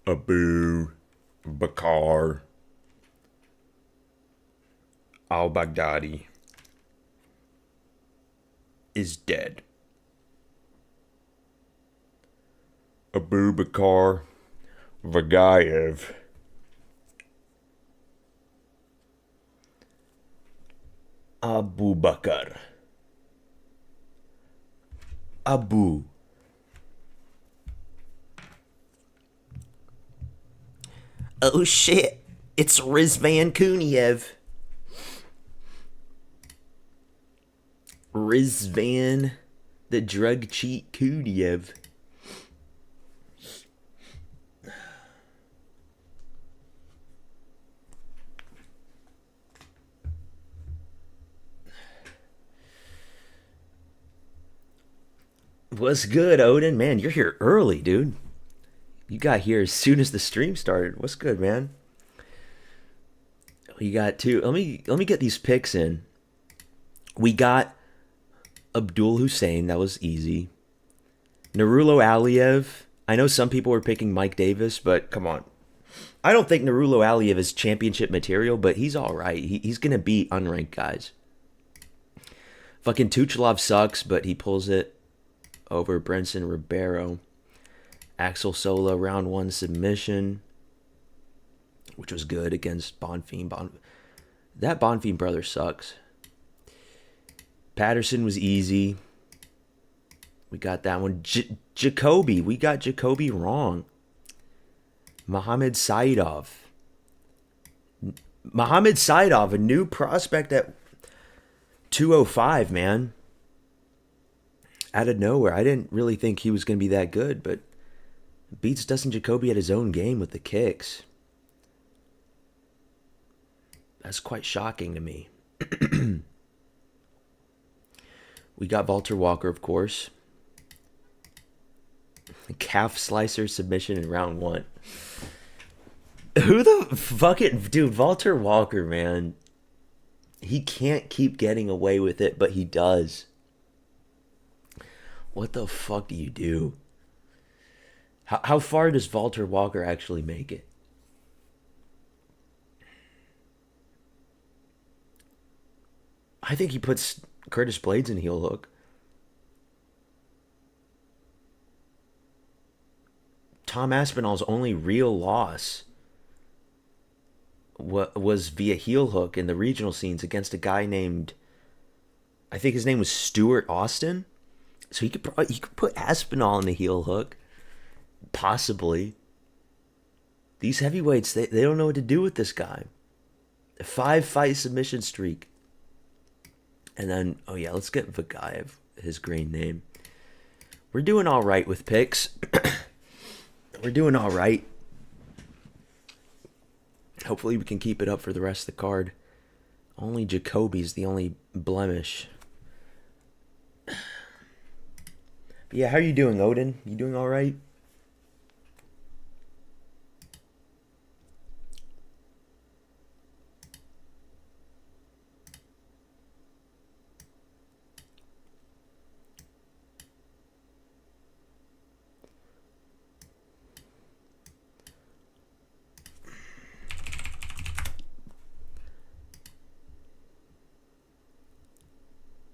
Abu Bakar al-Baghdadi is dead. Abu Bakar Vagayev Abu Bakr Abu Oh shit, it's Rizvan Kuniev. Rizvan the drug cheat Kuniev. What's good, Odin? Man, you're here early, dude. You got here as soon as the stream started. What's good, man? We got two. Let me get these picks in. We got Abdul Hussein. That was easy. Narulo Aliev. I know some people were picking Mike Davis, but come on. I don't think Narulo Aliev is championship material, but he's all right. He's gonna beat unranked guys. Fucking Tuchelov sucks, but he pulls it over Brenson Ribeiro. Axel Sola round one submission, which was good against Bonfim. That Bonfim brother sucks. Patterson was easy. We got that one. Jacoby. We got Jacoby wrong. Mohamed Saidov. Mohamed Saidov, a new prospect at 205, man. Out of nowhere. I didn't really think he was going to be that good, but beats Dustin Jacoby at his own game with the kicks. That's quite shocking to me. We got Walter Walker, of course. Calf slicer submission in round one. Who the fucking dude? Walter Walker, man. He can't keep getting away with it, but he does. What the fuck do you do? How far does Walter Walker actually make it? I think he puts Curtis Blades in heel hook. Tom Aspinall's only real loss was via heel hook in the regional scenes against a guy named, I think his name was Stuart Austin. So he could put Aspinall in the heel hook, possibly. These heavyweights, they don't know what to do with this guy. A 5-fight submission streak. And then, oh yeah, let's get Vagayev, his green name. We're doing all right with picks. We're doing all right. Hopefully we can keep it up for the rest of the card. Only Jacoby's the only blemish. But yeah, how are you doing, Odin? You doing all right?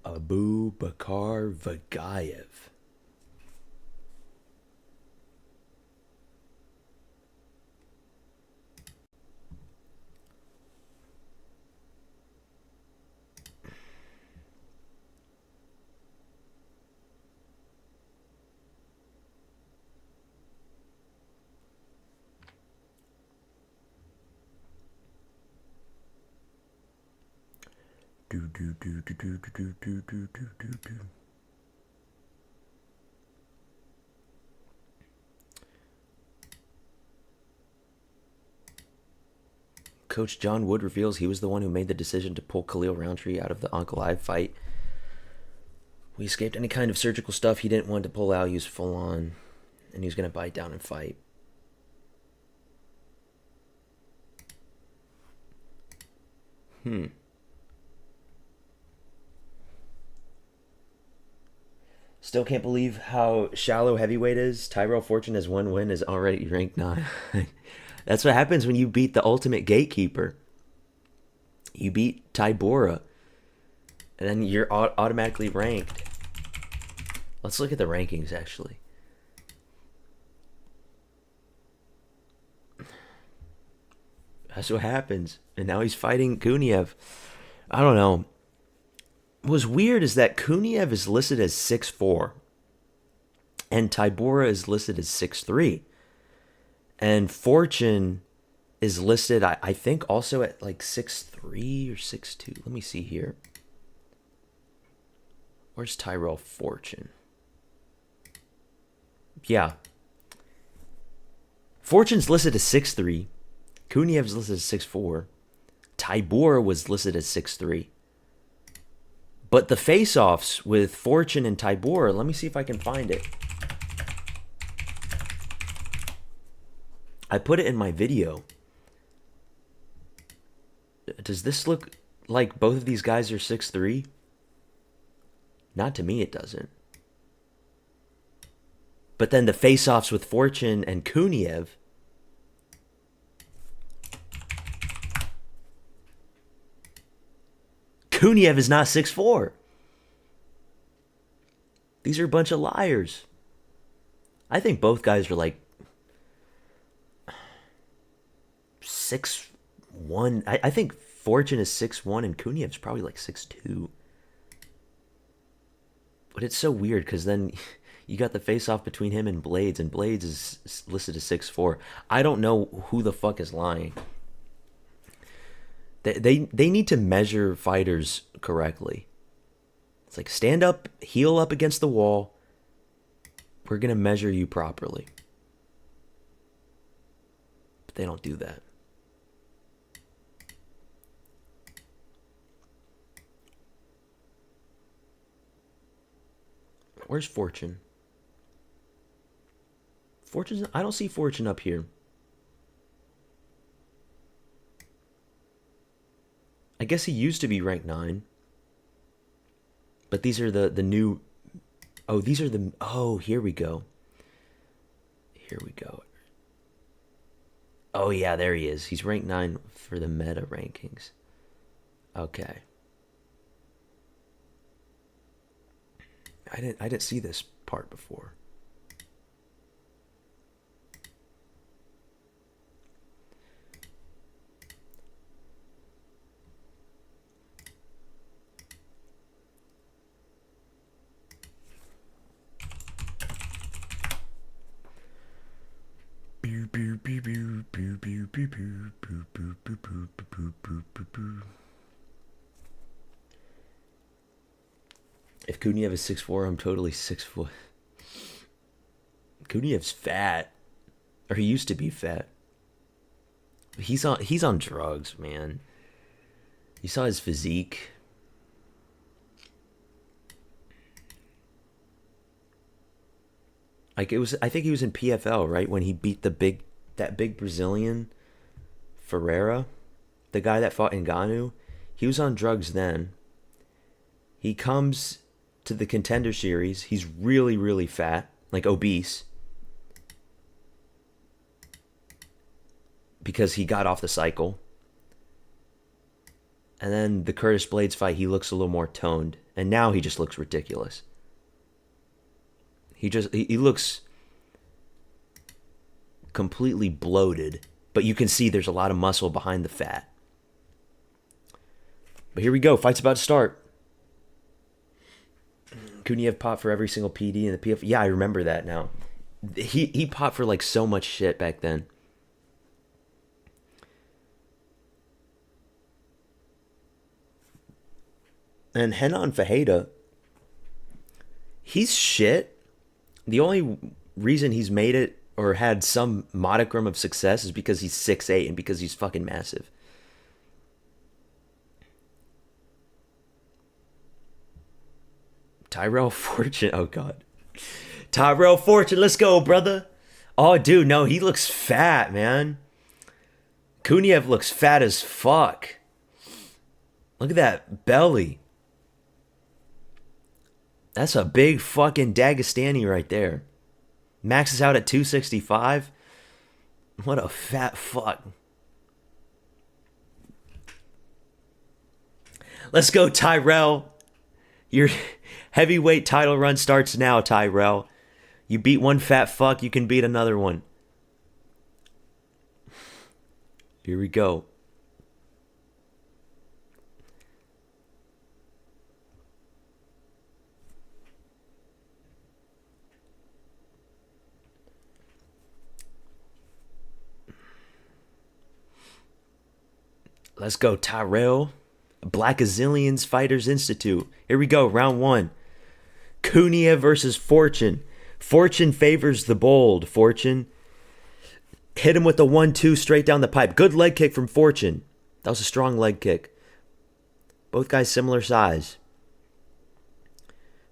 Abu Bakar Vagayev. Coach John Wood reveals he was the one who made the decision to pull Khalil Roundtree out of the Ankalaev fight. We escaped any kind of surgical stuff he didn't want to pull out. He was full on, and he was going to bite down and fight. Still can't believe how shallow heavyweight is. Tyrell Fortune has 1 win, is already ranked 9. That's what happens when you beat the ultimate gatekeeper. You beat Tybura, and then you're automatically ranked. Let's look at the rankings, actually. That's what happens. And now he's fighting Kuniev. I don't know. What's weird is that Kuniev is listed as 6'4", and Tybura is listed as 6'3". And Fortune is listed, I think, also at like 6'3" or 6'2". Let me see here. Where's Tyrell Fortune? Yeah. Fortune's listed as 6'3". Kuniev's listed as 6'4". Tybura was listed as 6'3". But the face-offs with Fortune and Tybura, let me see if I can find it. I put it in my video. Does this look like both of these guys are 6'3"? Not to me, it doesn't. But then the face-offs with Fortune and Kuniev, Kuniev is not 6'4". These are a bunch of liars. I think both guys are like 6'1". I think Fortune is 6'1" and Kuniev's probably like 6'2". But it's so weird because then you got the face-off between him and Blades is listed as 6'4". I don't know who the fuck is lying. They need to measure fighters correctly. It's like, stand up, heel up against the wall. We're going to measure you properly. But they don't do that. Where's Fortune? I don't see Fortune up here. I guess he used to be ranked 9. But these are the new... Oh, these are the... Oh, here we go. Here we go. Oh, yeah, there he is. He's ranked 9 for the meta rankings. Okay. I didn't see this part before. If Kuniev is 6'4", I'm totally 6 foot. Kuniev's fat, or he used to be fat. He's on drugs, man. You saw his physique. Like, I think he was in PFL, right, when he beat that big Brazilian Ferreira, the guy that fought Ngannou. He was on drugs then. He comes to the Contender Series. He's really, really fat, like obese, because he got off the cycle. And then the Curtis Blades fight, he looks a little more toned, and now he just looks ridiculous. He looks completely bloated, but you can see there's a lot of muscle behind the fat. But here we go. Fight's about to start. Kuniev popped for every single PD in the PF. Yeah, I remember that now. He popped for like so much shit back then. And Renan Fajeda, he's shit. The only reason he's made it or had some modicum of success is because he's 6'8" and because he's fucking massive. Tyrell Fortune. Oh, God. Tyrell Fortune, let's go, brother. Oh, dude, no, he looks fat, man. Kuniev looks fat as fuck. Look at that belly. That's a big fucking Dagestani right there. Maxes out at 265. What a fat fuck. Let's go, Tyrell. Your heavyweight title run starts now, Tyrell. You beat one fat fuck, you can beat another one. Here we go. Let's go, Tyrell. Black Azilians Fighters Institute. Here we go, round one. Kuniev versus Fortune. Fortune favors the bold. Fortune hit him with the 1-2 straight down the pipe. Good leg kick from Fortune. That was a strong leg kick. Both guys similar size.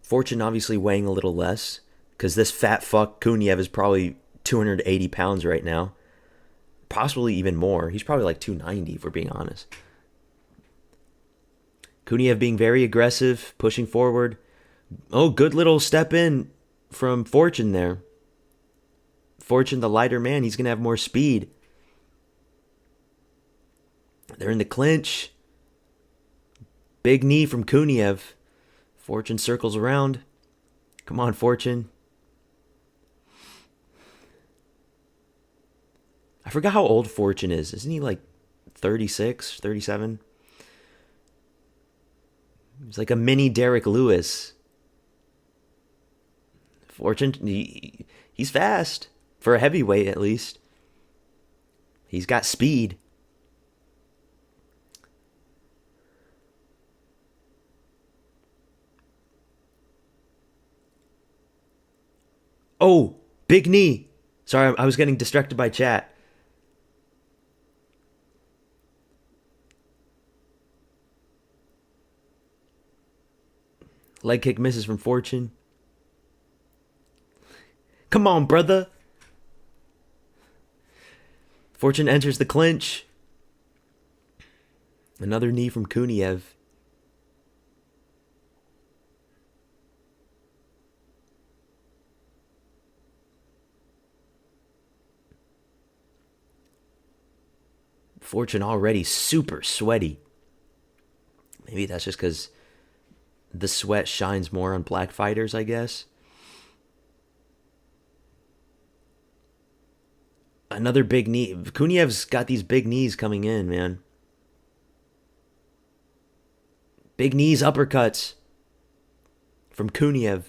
Fortune obviously weighing a little less because this fat fuck Kuniev is probably 280 pounds right now. Possibly even more. He's probably like 290 if we're being honest. Kuniev being very aggressive, pushing forward. Oh, good little step in from Fortune there. Fortune, the lighter man, he's going to have more speed. They're in the clinch. Big knee from Kuniev. Fortune circles around. Come on, Fortune. I forgot how old Fortune is. Isn't he like 36, 37? He's like a mini Derek Lewis. Fortune, he's fast. For a heavyweight, at least. He's got speed. Oh, big knee. Sorry, I was getting distracted by chat. Leg kick misses from Fortune. Come on, brother. Fortune enters the clinch. Another knee from Kuniev. Fortune already super sweaty. Maybe that's just because the sweat shines more on black fighters, I guess. Another big knee. Kuniev's got these big knees coming in, man. Big knees, uppercuts from Kuniev.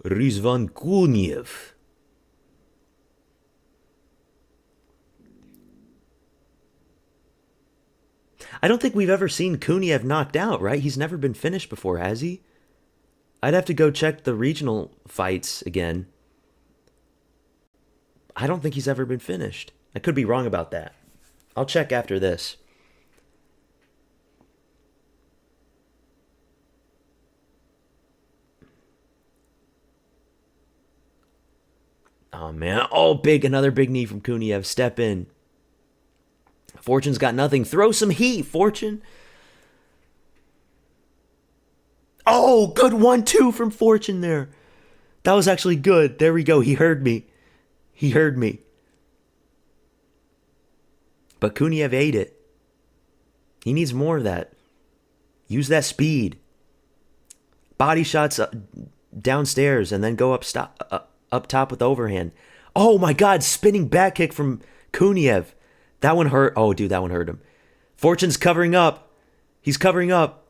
Rizvan Kuniev. I don't think we've ever seen Kuniev knocked out, right? He's never been finished before, has he? I'd have to go check the regional fights again. I don't think he's ever been finished. I could be wrong about that. I'll check after this. Oh, man. Oh, big. Another big knee from Kuniev. Step in. Fortune's got nothing. Throw some heat, Fortune. Oh, good 1-2 from Fortune there. That was actually good. There we go. He heard me. He heard me. But Kuniev ate it. He needs more of that. Use that speed. Body shots downstairs and then go up top with overhand. Oh my God, spinning back kick from Kuniev. That one hurt. Oh, dude, that one hurt him. Fortune's covering up. He's covering up.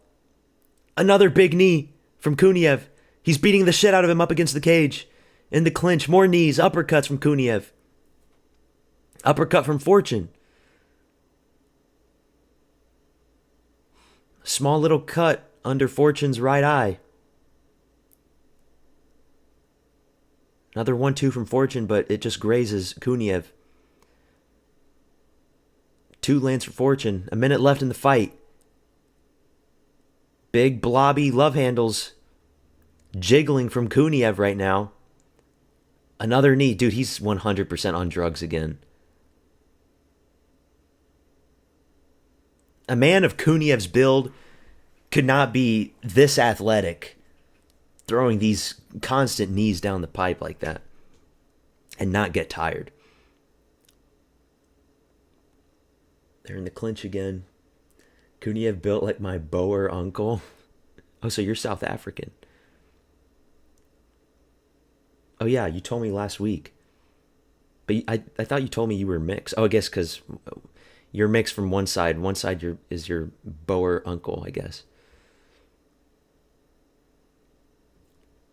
Another big knee from Kuniev. He's beating the shit out of him up against the cage. In the clinch. More knees. Uppercuts from Kuniev. Uppercut from Fortune. Small little cut under Fortune's right eye. Another 1-2 from Fortune, but it just grazes Kuniev. 2 lands for Fortune. A minute left in the fight. Big blobby love handles jiggling from Kuniev right now. Another knee. Dude, he's 100% on drugs again. A man of Kuniev's build could not be this athletic, throwing these constant knees down the pipe like that, and not get tired. They're in the clinch again. Kuniev built like my Boer uncle. Oh, so you're South African. Oh, yeah, you told me last week. But I thought you told me you were mixed. Oh, I guess because you're mixed from one side. One side is your Boer uncle, I guess.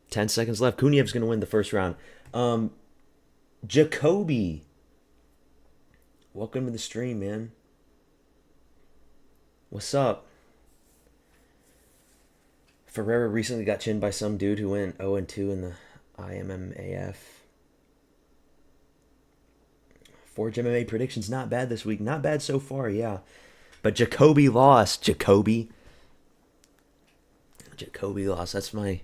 10 seconds left. Kuniev's going to win the first round. Jacoby. Welcome to the stream, man. What's up? Ferreira recently got chinned by some dude who went 0-2 in the IMMAF. Forge MMA predictions not bad this week. Not bad so far, yeah. But Jacoby lost. Jacoby lost. That's my...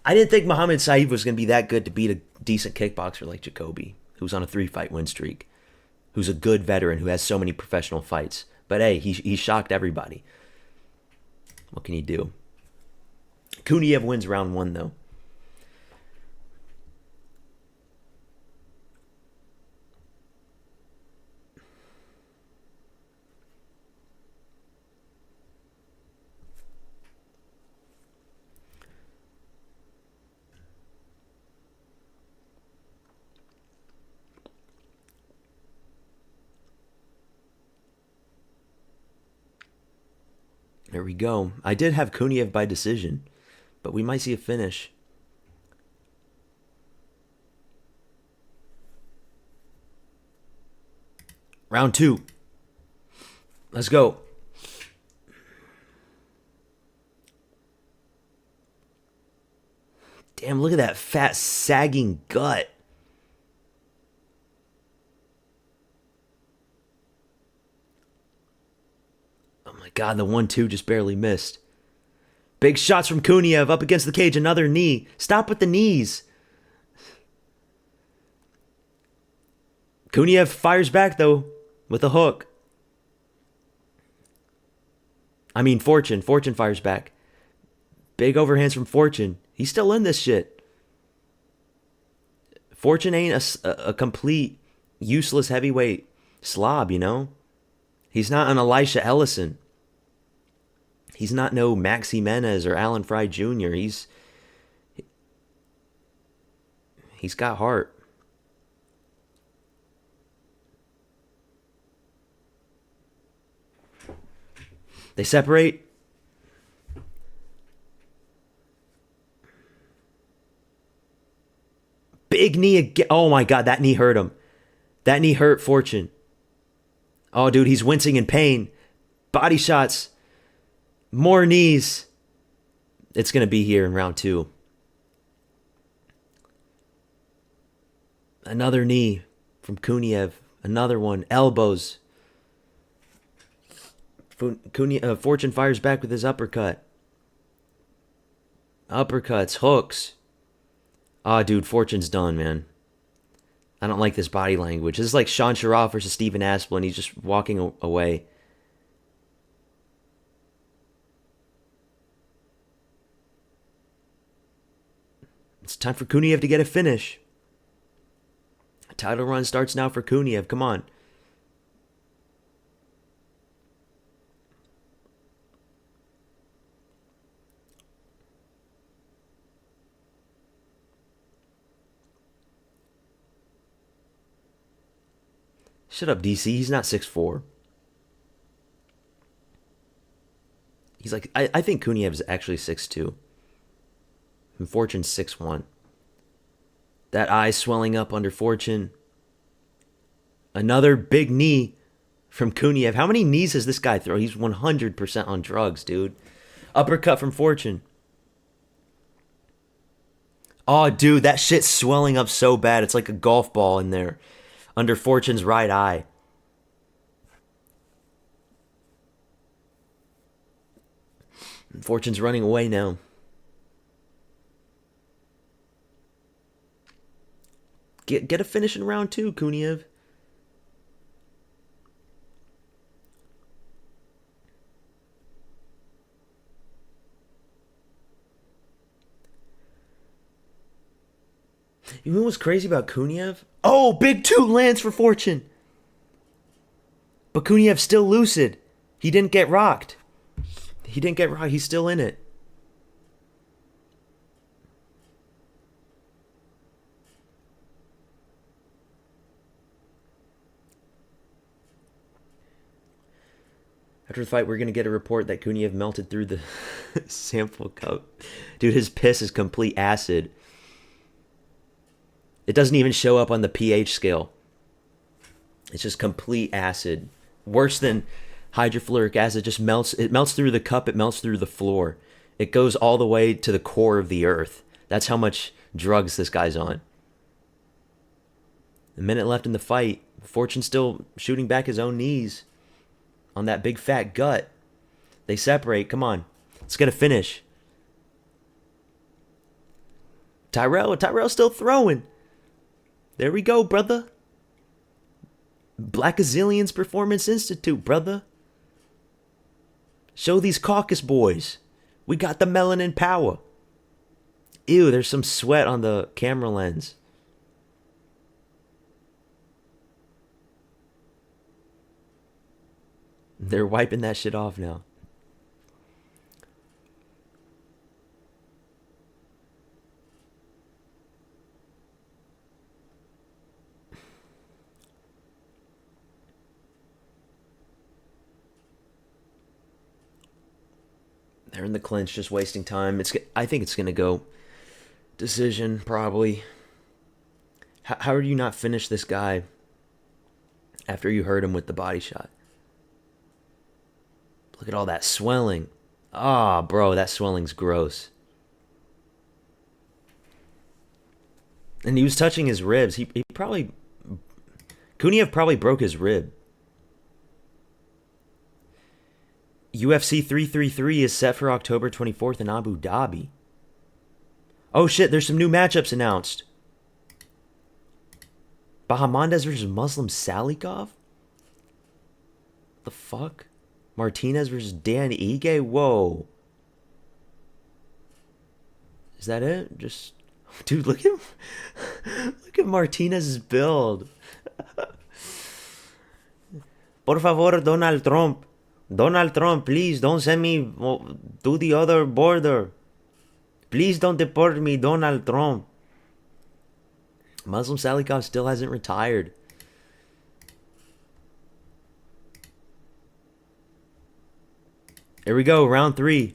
I didn't think Muhammad Saeed was going to be that good to beat a decent kickboxer like Jacoby, who's on a 3-fight win streak, who's a good veteran, who has so many professional fights. But hey, he shocked everybody. What can he do? Kuniev wins round 1, though. There we go. I did have Kuniev by decision, but we might see a finish. Round 2. Let's go. Damn, look at that fat, sagging gut. Oh my God, the 1-2 just barely missed. Big shots from Kuniev up against the cage. Another knee. Stop with the knees. Kuniev fires back, though, with a hook. I mean, Fortune. Fortune fires back. Big overhands from Fortune. He's still in this shit. Fortune ain't a complete useless heavyweight slob, you know? He's not an Elisha Ellison. He's not no Max Jimenez or Alan Fry Jr. He's got heart. They separate. Big knee again. Oh my God, that knee hurt him. That knee hurt Fortune. Oh, dude, he's wincing in pain. Body shots. More knees. It's going to be here in round 2. Another knee from Kuniev. Another one. Elbows. Fortune fires back with his uppercut. Uppercuts. Hooks. Oh, dude, Fortune's done, man. I don't like this body language. This is like Sean Sharaf versus Stephen Asplin. He's just walking away. It's time for Kuniev to get a finish. A title run starts now for Kuniev. Come on. Shut up, DC. He's not 6'4". He's like, I think Kuniev is actually 6'2". And Fortune's 6'1". That eye swelling up under Fortune. Another big knee from Kuniev. How many knees has this guy thrown? He's 100% on drugs, dude. Uppercut from Fortune. Oh, dude, that shit's swelling up so bad. It's like a golf ball in there. Under Fortune's right eye. Fortune's running away now. Get a finish in round 2, Kuniev. You know what's crazy about Kuniev? Oh, big 2 lands for Fortune. But Kuniev's still lucid. He didn't get rocked. He didn't get rocked. He's still in it. After the fight, we're going to get a report that Kuniev melted through the sample cup. Dude, his piss is complete acid. It doesn't even show up on the pH scale. It's just complete acid. Worse than hydrofluoric acid. Just melts. It melts through the cup. It melts through the floor. It goes all the way to the core of the earth. That's how much drugs this guy's on. A minute left in the fight. Fortune still shooting back his own knees on that big fat gut. They separate. Come on. Let's get a finish. Tyrell's still throwing. There we go, brother. Black Azilians Performance Institute, brother. Show these caucus boys. We got the melanin power. Ew, there's some sweat on the camera lens. They're wiping that shit off now. They're in the clinch, just wasting time. I think it's going to go decision, probably. How do you not finish this guy after you hurt him with the body shot? Look at all that swelling. Ah, bro, that swelling's gross. And he was touching his ribs. He probably... Kuniev probably broke his rib. UFC 333 is set for October 24th in Abu Dhabi. Oh shit, there's some new matchups announced. Bahamondes versus Muslim Salikov? The fuck? Martinez versus Dan Ige? Whoa. Is that it? Just... Dude, look at Martinez's build. Por favor, Donald Trump. Donald Trump, please don't send me to the other border. Please don't deport me, Donald Trump. Muslim Salikov still hasn't retired. Here we go, round 3.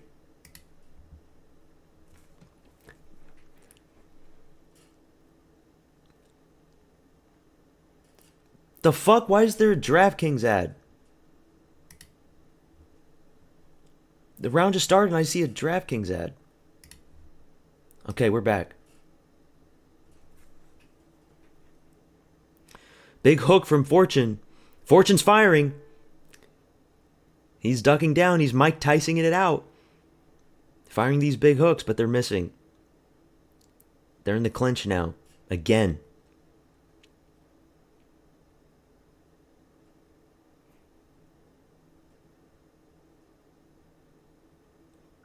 The fuck? Why is there a DraftKings ad? The round just started and I see a DraftKings ad. Okay, we're back. Big hook from Fortune. Fortune's firing. He's ducking down. He's Mike Tysoning it out. Firing these big hooks, but they're missing. They're in the clinch now. Again.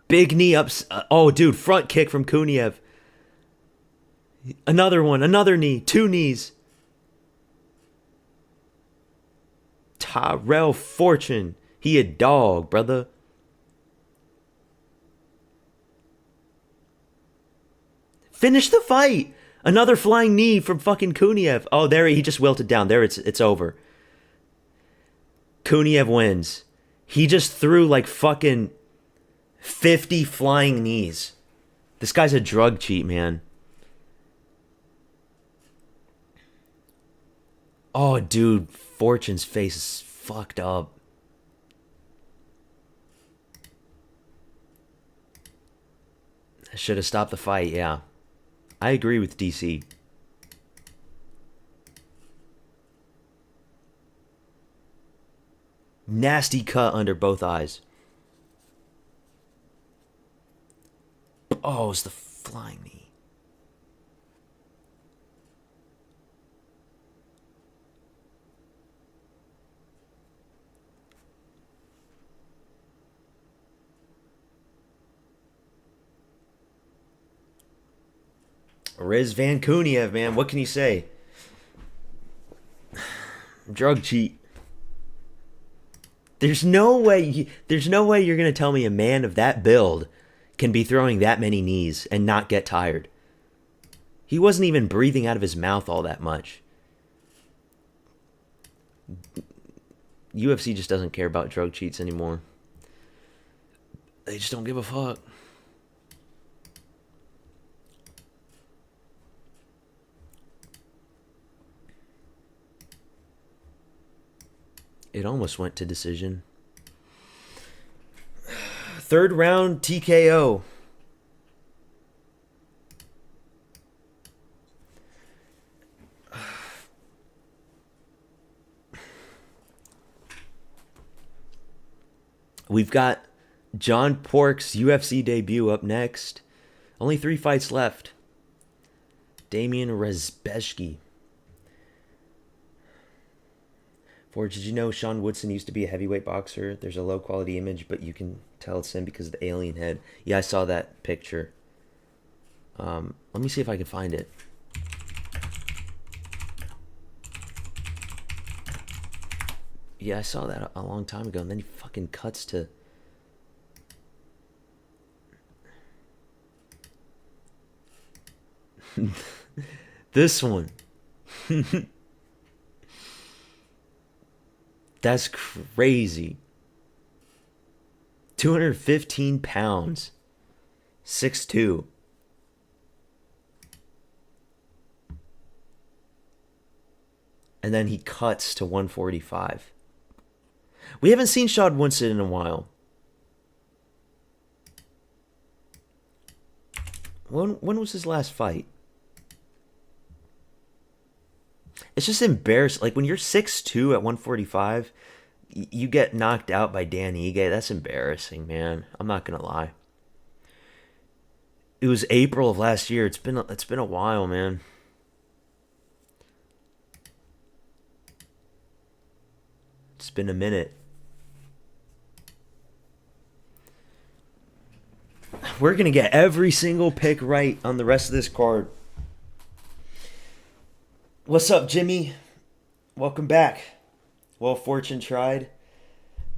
Big knee up. Oh, dude. Front kick from Kuniev. Another one. Another knee. 2 knees. Tyrell Fortune. He a dog, brother. Finish the fight. Another flying knee from fucking Kuniev. Oh, there he just wilted down. There it's over. Kuniev wins. He just threw like fucking 50 flying knees. This guy's a drug cheat, man. Oh, dude. Fortune's face is fucked up. I should have stopped the fight, yeah. I agree with DC. Nasty cut under both eyes. Oh, it's the flying knee. Riz Vankouniev, man. What can you say? Drug cheat. There's no way. There's no way you're gonna tell me a man of that build can be throwing that many knees and not get tired. He wasn't even breathing out of his mouth all that much. UFC just doesn't care about drug cheats anymore. They just don't give a fuck. It almost went to decision. Third round TKO. We've got John Pork's UFC debut up next. Only 3 fights left. Damian Rezbeshki. Forge, did you know Sean Woodson used to be a heavyweight boxer? There's a low quality image, but you can tell it's him because of the alien head. Yeah, I saw that picture. Let me see if I can find it. Yeah, I saw that a long time ago, and then he fucking cuts to... this one. That's crazy. 215 pounds. 6'2". And then he cuts to 145. We haven't seen Sean Woodson in a while. When was his last fight? It's just embarrassing. Like, when you're 6'2" at 145, you get knocked out by Dan Ige. That's embarrassing, man. I'm not gonna lie. It was April of last year. It's been a while, man. It's been a minute. We're gonna get every single pick right on the rest of this card. What's up, Jimmy? Welcome back. Well, fortune tried.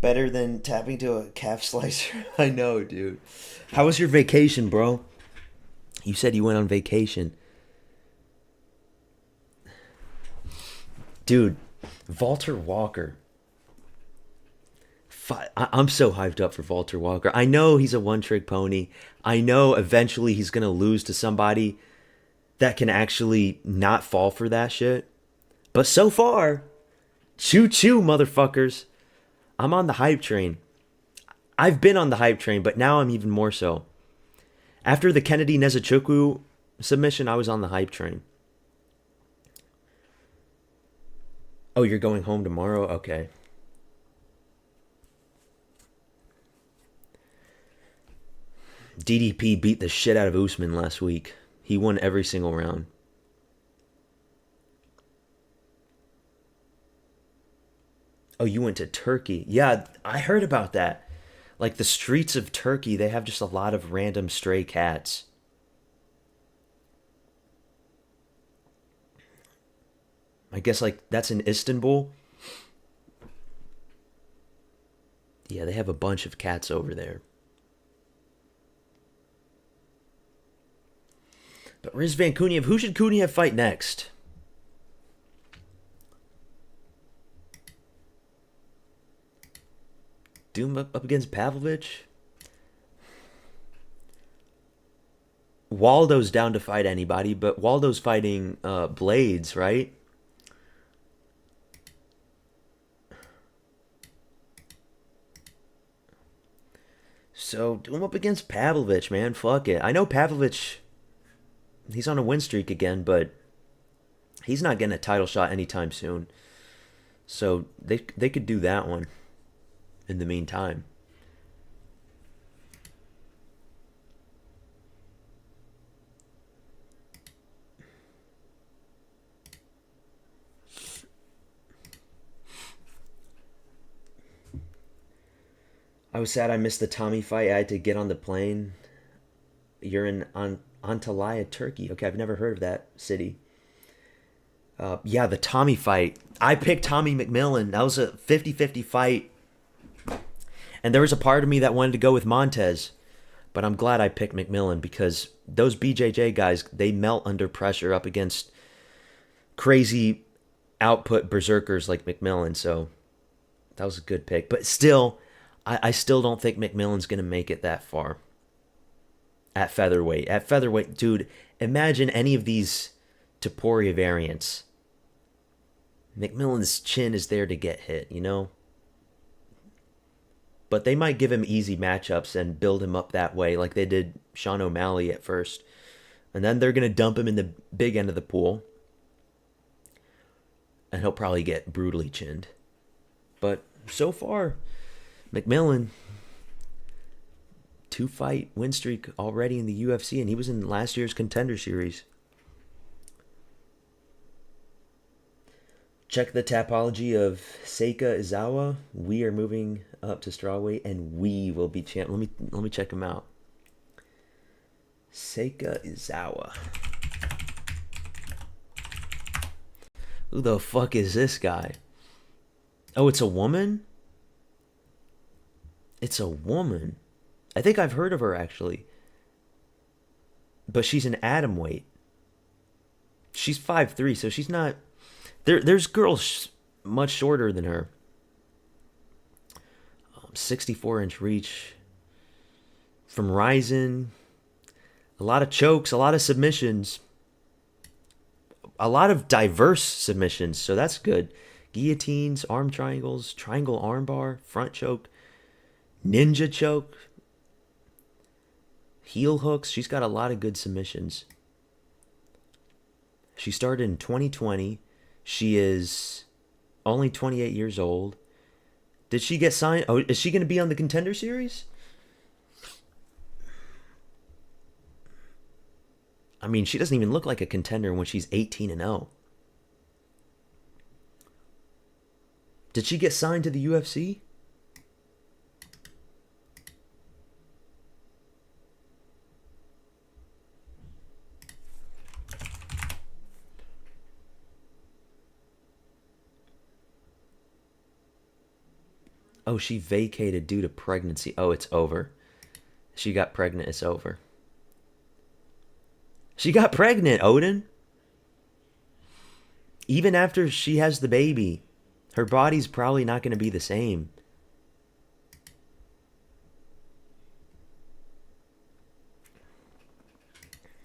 Better than tapping to a calf slicer. I know, dude. How was your vacation, bro? You said you went on vacation. Dude, Walter Walker. I'm so hyped up for Walter Walker. I know he's a one-trick pony. I know eventually he's going to lose to somebody that can actually not fall for that shit. But so far, choo-choo, motherfuckers. I'm on the hype train. I've been on the hype train, but now I'm even more so. After the Kennedy Nezuchukwu submission, I was on the hype train. Oh, you're going home tomorrow? Okay. DDP beat the shit out of Usman last week. He won every single round. Oh, you went to Turkey. Yeah, I heard about that. Like, the streets of Turkey, they have just a lot of random stray cats. I guess, like, that's in Istanbul. Yeah, they have a bunch of cats over there. But Riz Vankouniev, who should Kuniev fight next? Doom up against Pavlovich? Waldo's down to fight anybody, but Waldo's fighting Blades, right? So, do him up against Pavlovich, man. Fuck it. I know Pavlovich... he's on a win streak again, but he's not getting a title shot anytime soon. So they could do that one in the meantime. I was sad I missed the Tommy fight. I had to get on the plane. You're in Antalya, Turkey. Okay, I've never heard of that city. Yeah, the Tommy fight. I picked Tommy McMillan. That was a 50-50 fight. And there was a part of me that wanted to go with Montez. But I'm glad I picked McMillan because those BJJ guys, they melt under pressure up against crazy output berserkers like McMillan. So that was a good pick. But still, I still don't think McMillan's going to make it that far. At featherweight. At featherweight, dude, imagine any of these Topuria variants. McMillan's chin is there to get hit, you know? But they might give him easy matchups and build him up that way like they did Sean O'Malley at first. And then they're going to dump him in the big end of the pool. And he'll probably get brutally chinned. But so far, McMillan, 2-fight win streak already in the UFC, and he was in last year's Contender Series. Check the topology of Seika Izawa. We are moving up to strawweight, and we will be champ. Let me check him out. Seika Izawa. Who the fuck is this guy? Oh, it's a woman? It's a woman. I think I've heard of her, actually. But she's an atom weight. She's 5'3", so she's not... There's girls much shorter than her. 64-inch reach. From Ryzen. A lot of chokes, a lot of submissions. A lot of diverse submissions, so that's good. Guillotines, arm triangles, triangle armbar, front choke, ninja choke, heel hooks. She's got a lot of good submissions. She started in 2020. She is only 28 years old. Did she get signed? Oh, is she going to be on the Contender Series? I mean, she doesn't even look like a contender when she's 18-0. Did she get signed to the UFC? Oh, she vacated due to pregnancy. Oh, it's over. She got pregnant. It's over. She got pregnant, Odin. Even after she has the baby, her body's probably not going to be the same.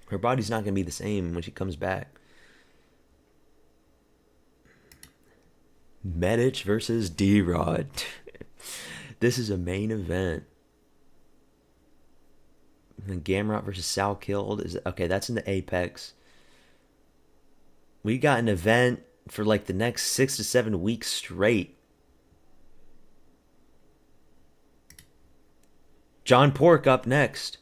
Her body's not going to be the same when she comes back. Medic versus D-Rod. This is a main event. And then Gamrot versus Sal Killed. Okay, that's in the Apex. We got an event for like the next 6 to 7 weeks straight. John Pork up next.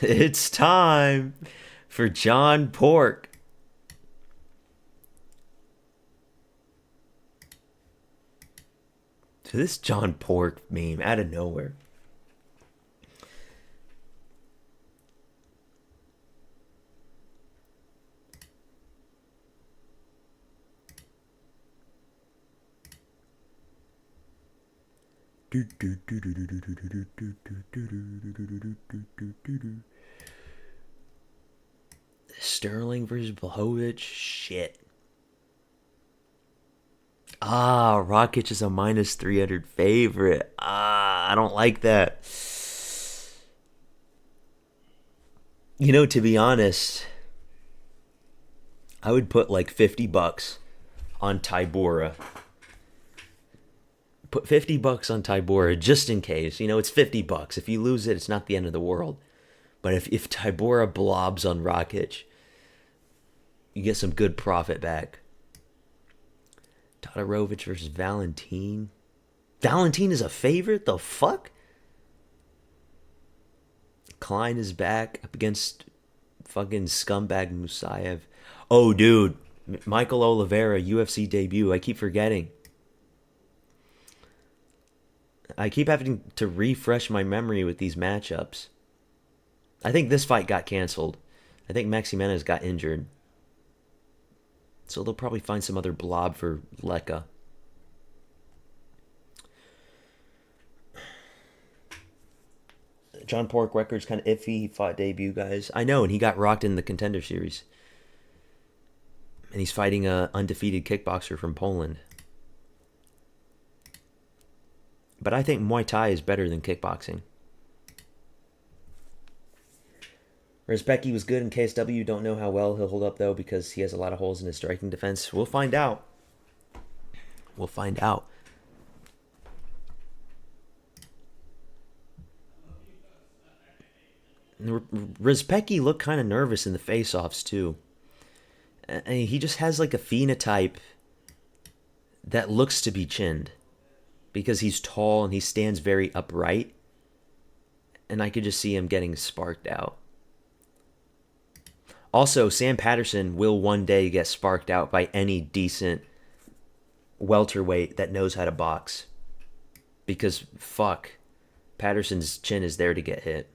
It's time for John Pork. So this John Pork meme out of nowhere. Sterling versus Blachowicz. Shit. Rakic is a minus 300 favorite. I don't like that. You know, to be honest, I would put like $50 on Tybura. Put $50 on Tybura just in case. You know, it's $50. If you lose it, it's not the end of the world. But if Tybura blobs on Rakic, you get some good profit back. Todorovic versus Valentin. Valentin is a favorite? The fuck? Klein is back up against fucking scumbag Musayev. Oh, dude. Michael Oliveira, UFC debut. I keep forgetting. I keep having to refresh my memory with these matchups. I think this fight got canceled. I think Maxi Menez got injured. So they'll probably find some other blob for Leka. John Pork record's kind of iffy. He fought debut guys. I know, and he got rocked in the Contender Series. And he's fighting a undefeated kickboxer from Poland. But I think Muay Thai is better than kickboxing. Rezbecki was good in KSW. Don't know how well he'll hold up, though, because he has a lot of holes in his striking defense. We'll find out. We'll find out. Rezbecki looked kind of nervous in the face-offs, too. And he just has like a phenotype that looks to be chinned. Because he's tall and he stands very upright. And I could just see him getting sparked out. Also, Sam Patterson will one day get sparked out by any decent welterweight that knows how to box. Because, fuck, Patterson's chin is there to get hit.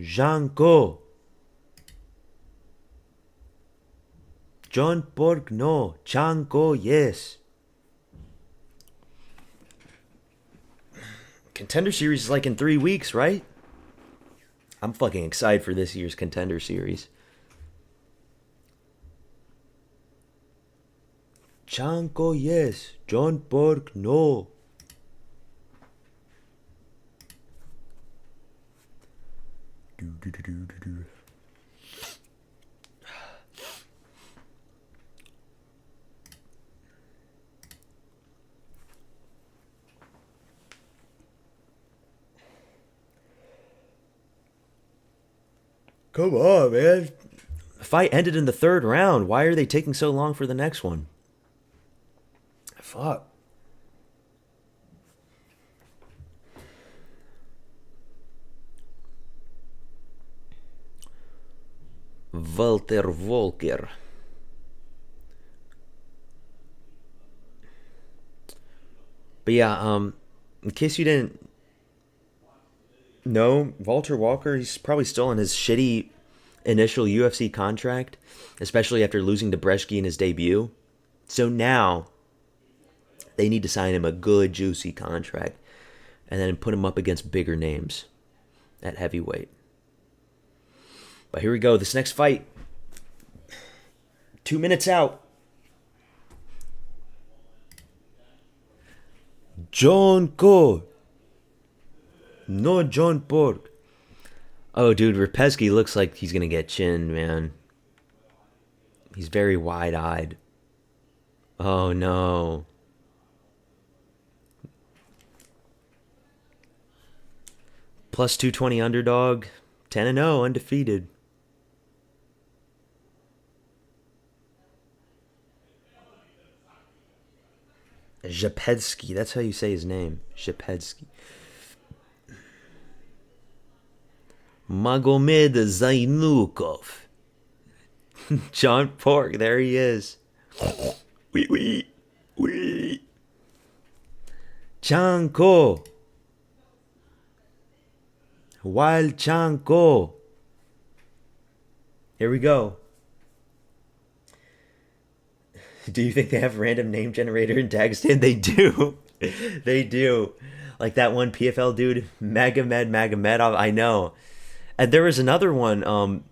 Janko. John Pork, no. Janko, yes. Contender Series is like in 3 weeks, right? I'm fucking excited for this year's Contender Series. Janko, yes. John Pork, no. Come on, man. The fight ended in the 3rd round. Why are they taking so long for the next one? Fuck. Walter Volker. But yeah, in case you didn't know, Walter Walker, he's probably still on his shitty initial UFC contract, especially after losing to Breshki in his debut. So now they need to sign him a good, juicy contract and then put him up against bigger names at heavyweight. But here we go. This next fight, 2 minutes out. John Cole. No John Pork. Oh, dude, Rapesky looks like he's going to get chinned, man. He's very wide-eyed. Oh, no. Plus 220 underdog. 10-0, undefeated. Zapetsky, that's how you say his name. Zapetsky. Magomed Zainukov. John Pork, there he is. Wee. Chanko. Wild Chanko. Here we go. Do you think they have a random name generator in Dagestan? They do. They do. Like that one PFL dude, Magomedov, I know. And there was another one,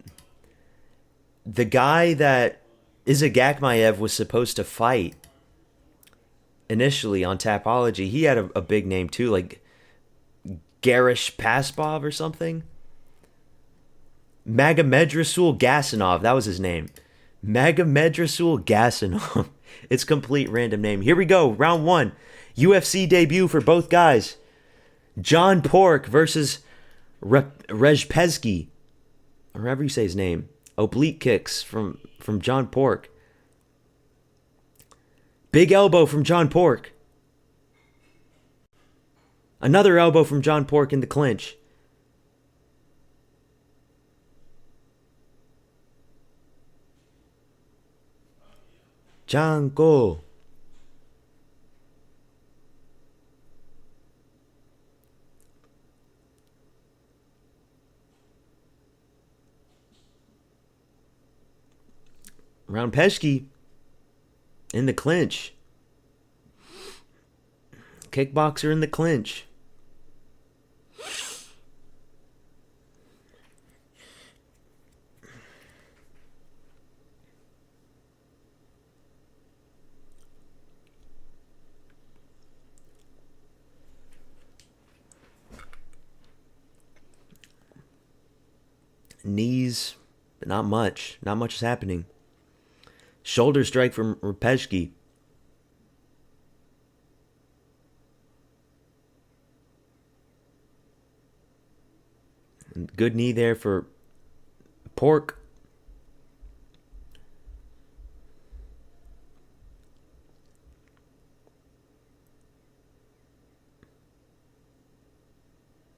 the guy that Izagakmaev was supposed to fight initially on Tapology, he had a big name too, like Garish Paspov or something. Magomedrasul Gasanov. That was his name. Magomedrasul Gasanov. It's complete random name. Here we go. Round 1. UFC debut for both guys. John Pork versus Rejpezki. Or however you say his name. Oblique kicks from John Pork. Big elbow from John Pork. Another elbow from John Pork in the clinch. Django. Round Pesky in the clinch. Kickboxer in the clinch. Knees, but not much. Not much is happening. Shoulder strike from Rejpezki. Good knee there for Pork.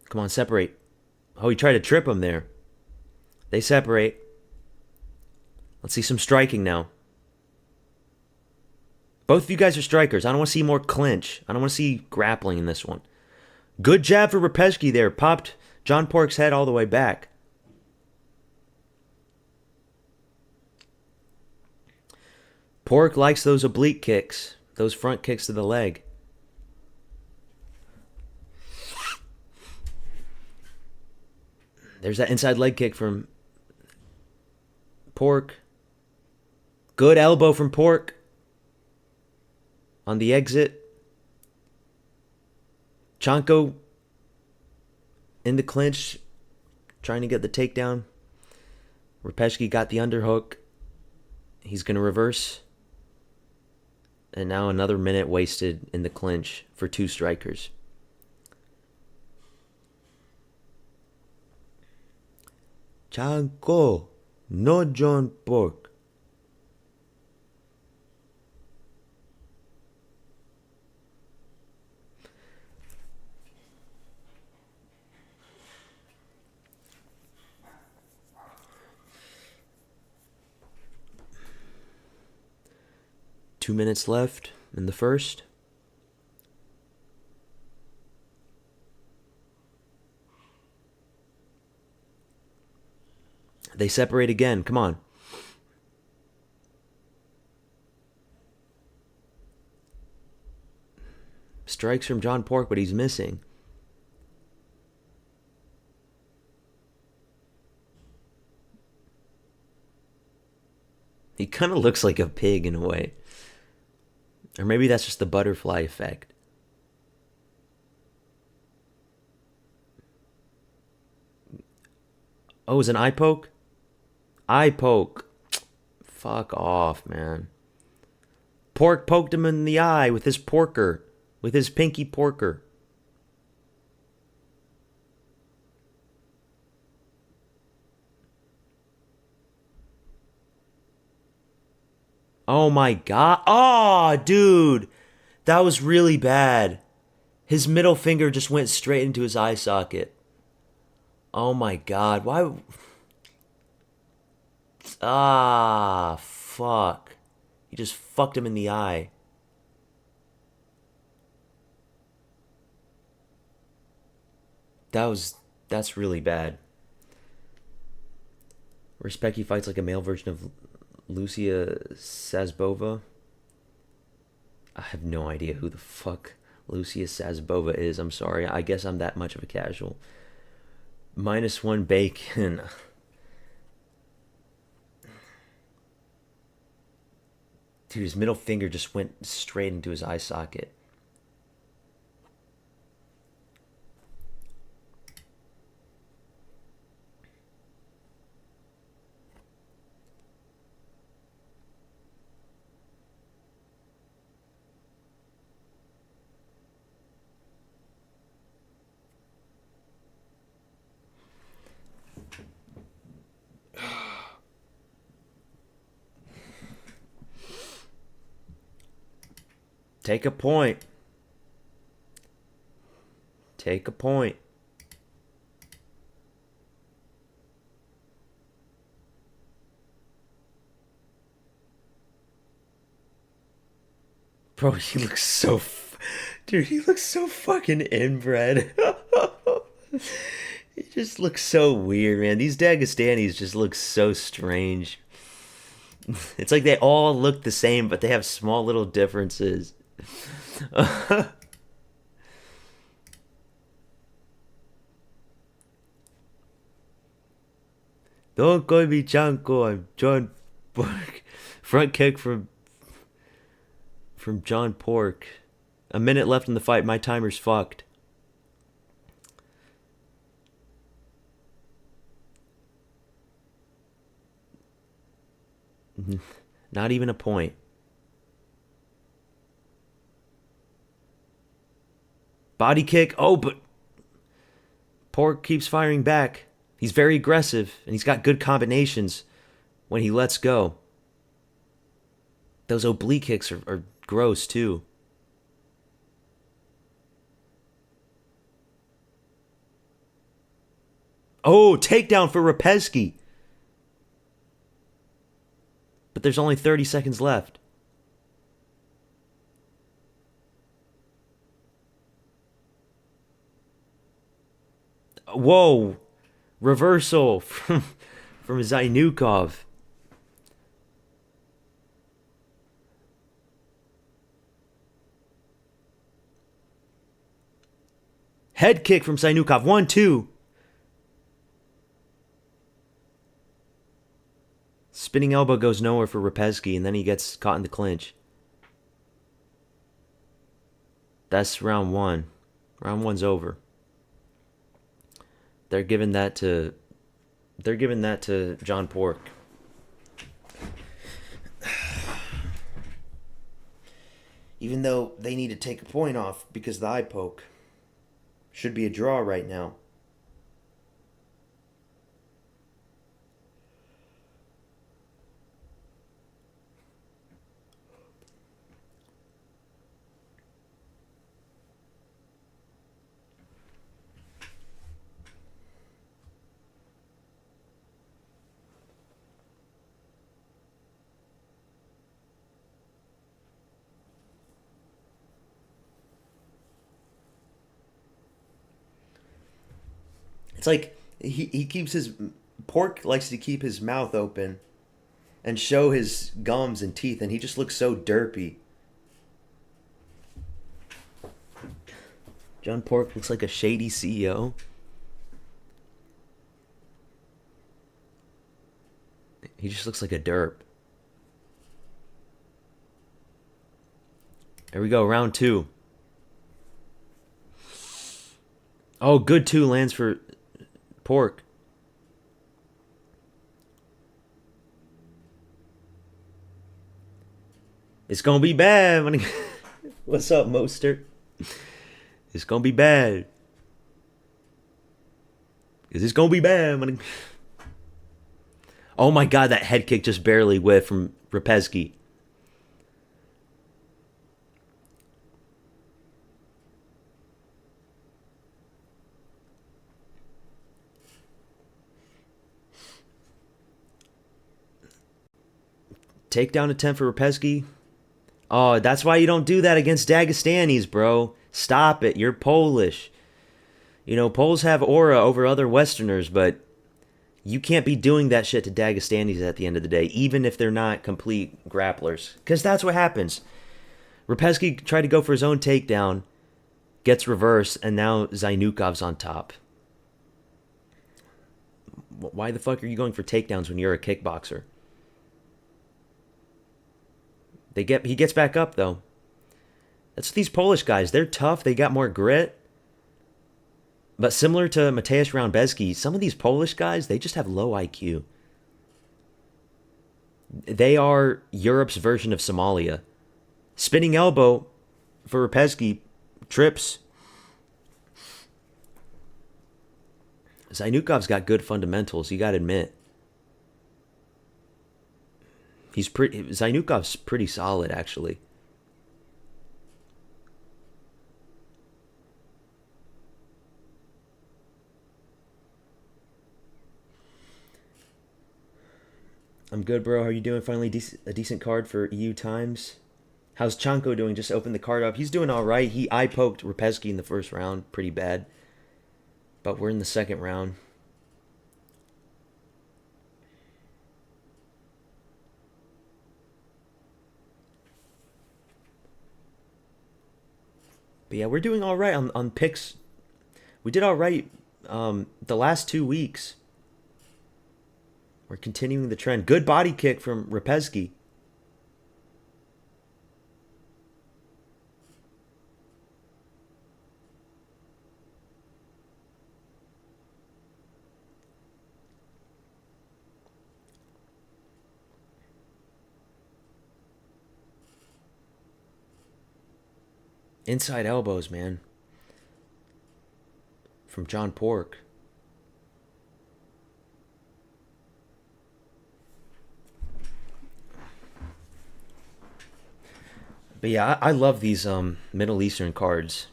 Come on, separate. Oh, he tried to trip him there. They separate. Let's see some striking now. Both of you guys are strikers. I don't want to see more clinch. I don't want to see grappling in this one. Good jab for Rejpezki there. Popped John Pork's head all the way back. Pork likes those oblique kicks. Those front kicks to the leg. There's that inside leg kick from Pork. Good elbow from Pork. On the exit. Chanko in the clinch. Trying to get the takedown. Rejpezki got the underhook. He's going to reverse. And now another minute wasted in the clinch for two strikers. Chanko, no John Pork. Two minutes left in the first. They separate again. Come on. Strikes from John Pork, but he's missing. He kind of looks like a pig in a way. Or maybe that's just the butterfly effect. Oh, it was an eye poke? Eye poke. Fuck off, man. Pork poked him in the eye with his porker. With his pinky porker. Oh my god. Oh, dude. That was really bad. His middle finger just went straight into his eye socket. Oh my god. Why? Ah, fuck. He just fucked him in the eye. That's really bad. Rejpezki fights like a male version of Lucia Sazbova. I have no idea who the fuck Lucia Sazbova is. I'm sorry. I guess I'm that much of a casual. -1 bacon. Dude, his middle finger just went straight into his eye socket. Take a point. Take a point. Bro, he looks so... Dude, he looks so fucking inbred. He just looks so weird, man. These Dagestanis just look so strange. It's like they all look the same, but they have small little differences. Don't call me Chanko, I'm John Pork. Front kick from John Pork. A minute left in the fight, my timer's fucked. Not even a point. Body kick. Oh, but Pork keeps firing back. He's very aggressive, and he's got good combinations when he lets go. Those oblique kicks are gross, too. Oh, takedown for Rapesky. But there's only 30 seconds left. Whoa. Reversal from Zainukov. Head kick from Zainukov. 1-2. Spinning elbow goes nowhere for Rapesky, and then he gets caught in the clinch. That's round one. Round one's over. They're giving that to John Pork. Even though they need to take a point off because of the eye poke. Should be a draw right now. It's like he keeps his... Pork likes to keep his mouth open and show his gums and teeth, and he just looks so derpy. John Pork looks like a shady CEO. He just looks like a derp. There we go, round two. Oh, good two lands for Pork. It's gonna be bad. What's up, Mostert? It's gonna be bad. It's gonna be bad. Oh my god, that head kick just barely whiffed from Rapesky. Takedown attempt for Rapesky. Oh, that's why you don't do that against Dagestanis, bro. Stop it. You're Polish. You know, Poles have aura over other Westerners, but you can't be doing that shit to Dagestanis at the end of the day, even if they're not complete grapplers. Because that's what happens. Rapesky tried to go for his own takedown, gets reversed, and now Zainukov's on top. Why the fuck are you going for takedowns when you're a kickboxer? He gets back up, though. That's these Polish guys. They're tough. They got more grit. But similar to Mateusz Rąbecki, some of these Polish guys, they just have low IQ. They are Europe's version of Somalia. Spinning elbow for Rapesky. Trips. Zainukov's got good fundamentals, you gotta admit. Zainukov's pretty solid, actually. I'm good, bro. How are you doing? Finally, a decent card for EU times. How's Chanko doing? Just opened the card up. He's doing all right. He eye poked Rapesky in the first round, pretty bad. But we're in the second round. But yeah, we're doing all right on picks. We did all right the last 2 weeks. We're continuing the trend. Good body kick from Rapesky. Inside elbows, man. From John Pork. But yeah, I love these Middle Eastern cards.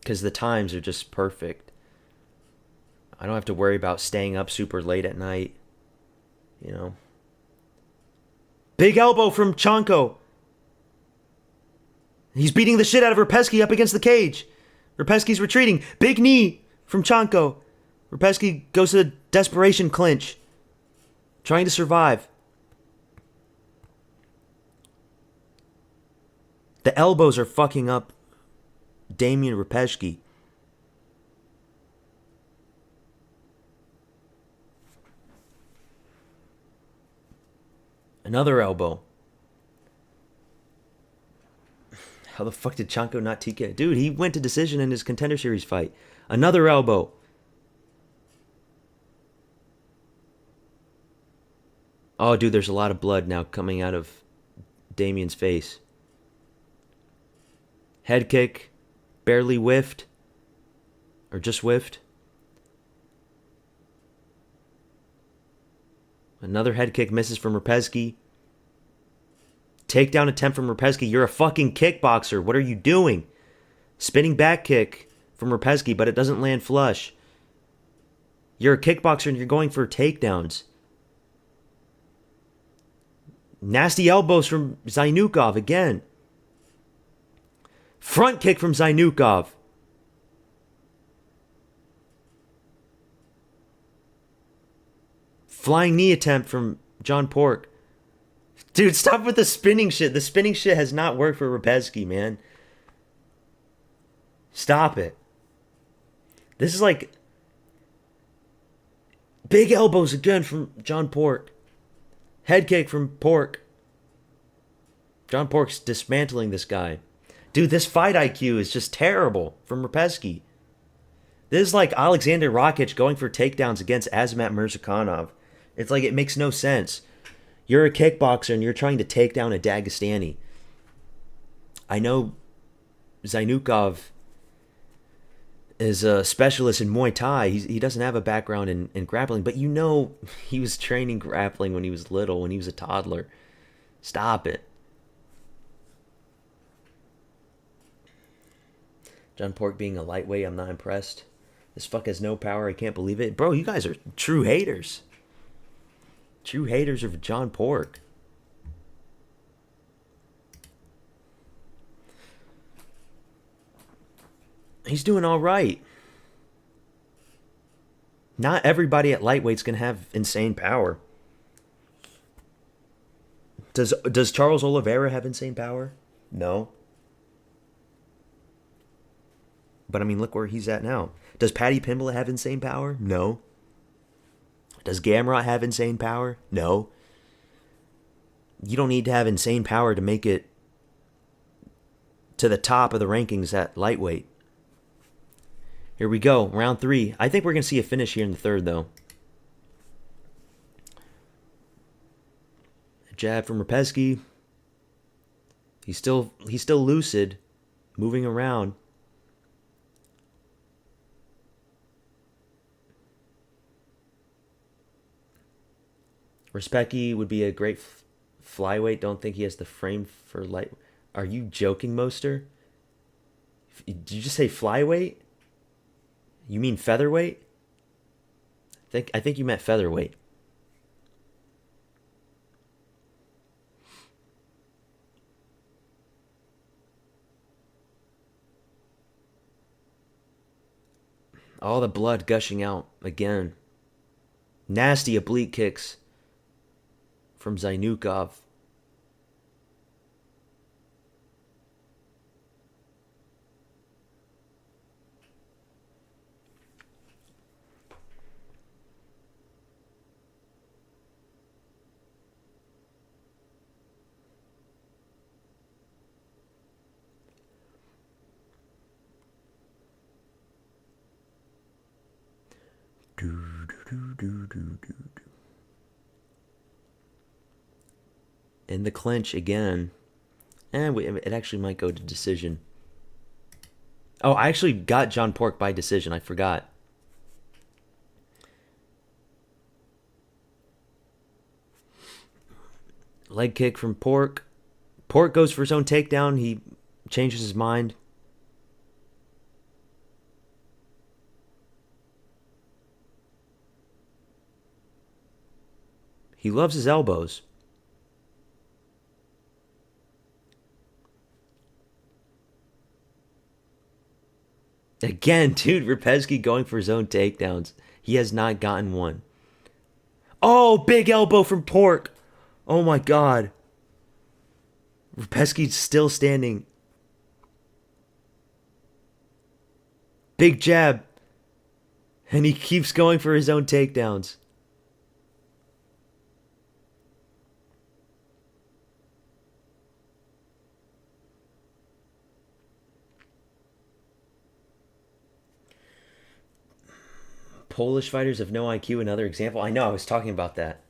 Because the times are just perfect. I don't have to worry about staying up super late at night. You know. Big elbow from Chanko. He's beating the shit out of Rapesky up against the cage. Rapesky's retreating. Big knee from Chanko. Rapesky goes to the desperation clinch. Trying to survive. The elbows are fucking up Damian Rapesky. Another elbow. How the fuck did Chanko not TK? Dude, he went to decision in his Contender Series fight. Another elbow. Oh, dude, there's a lot of blood now coming out of Damian's face. Head kick. Barely whiffed. Or just whiffed. Another head kick misses from Rapesky. Takedown attempt from Rapesky. You're a fucking kickboxer. What are you doing? Spinning back kick from Rapesky, but it doesn't land flush. You're a kickboxer and you're going for takedowns. Nasty elbows from Zainukov again. Front kick from Zainukov. Flying knee attempt from John Pork. Dude, stop with the spinning shit. The spinning shit has not worked for Rapesky, man. Stop it. This is like... Big elbows again from John Pork. Head kick from Pork. John Pork's dismantling this guy. Dude, this fight IQ is just terrible from Rapesky. This is like Alexander Rakic going for takedowns against Azamat Murzakanov. It's like it makes no sense. You're a kickboxer and you're trying to take down a Dagestani. I know Zainukov is a specialist in Muay Thai. He doesn't have a background in grappling, but you know he was training grappling when he was little, when he was a toddler. Stop it. John Pork being a lightweight, I'm not impressed. This fuck has no power, I can't believe it. Bro, you guys are true haters. True haters of John Pork. He's doing all right. Not everybody at lightweight's going to have insane power. Does Charles Oliveira have insane power? No. But I mean, look where he's at now. Does Paddy Pimblett have insane power? No. Does Gamrot have insane power? No. You don't need to have insane power to make it to the top of the rankings at lightweight. Here we go, round 3. I think we're going to see a finish here in the third, though. A jab from Rapesky. He's still lucid, moving around. Rapesky would be a great flyweight. Don't think he has the frame for light. Are you joking, Moster? Did you just say flyweight? You mean featherweight? I think you meant featherweight. All the blood gushing out again. Nasty oblique kicks from Zainukov. In the clinch again. And it actually might go to decision. Oh, I actually got John Pork by decision. I forgot. Leg kick from Pork. Pork goes for his own takedown. He changes his mind. He loves his elbows. Again, dude, Rapezki going for his own takedowns. He has not gotten one. Oh, big elbow from Pork. Oh my god. Rapezki's still standing. Big jab. And he keeps going for his own takedowns. Polish fighters have no IQ. Another example. I know. I was talking about that.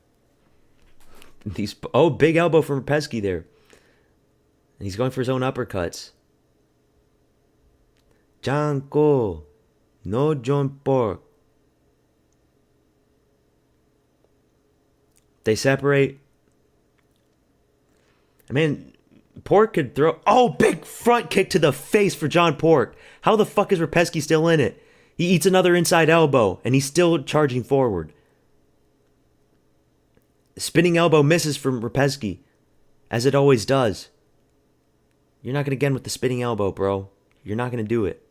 Big elbow from Rapezki there. And he's going for his own uppercuts. Janko, no John Pork. They separate. I mean, Pork could throw. Oh, big front kick to the face for John Pork. How the fuck is Rapezki still in it? He eats another inside elbow, and he's still charging forward. Spinning elbow misses from Rapezki, as it always does. You're not going to get him with the spinning elbow, bro. You're not going to do it.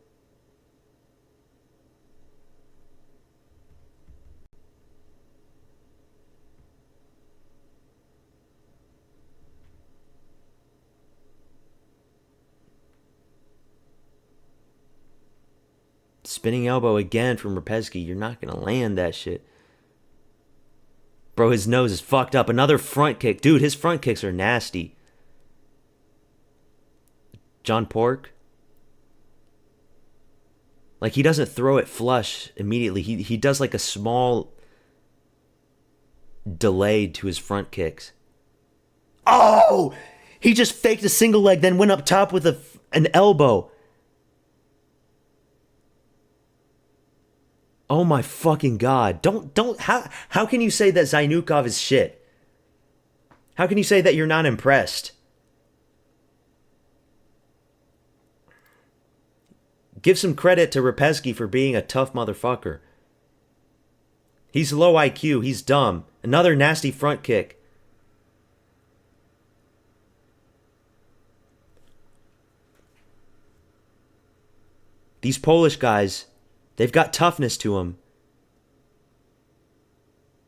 Spinning elbow again from Rapezki. You're not going to land that shit. Bro, his nose is fucked up. Another front kick. Dude, his front kicks are nasty. John Pork. Like, he doesn't throw it flush immediately. He does like a small delay to his front kicks. Oh! He just faked a single leg, then went up top with an elbow. Oh my fucking god. How can you say that Zainukov is shit? How can you say that you're not impressed? Give some credit to Rapezki for being a tough motherfucker. He's low IQ. He's dumb. Another nasty front kick. These Polish guys, they've got toughness to them.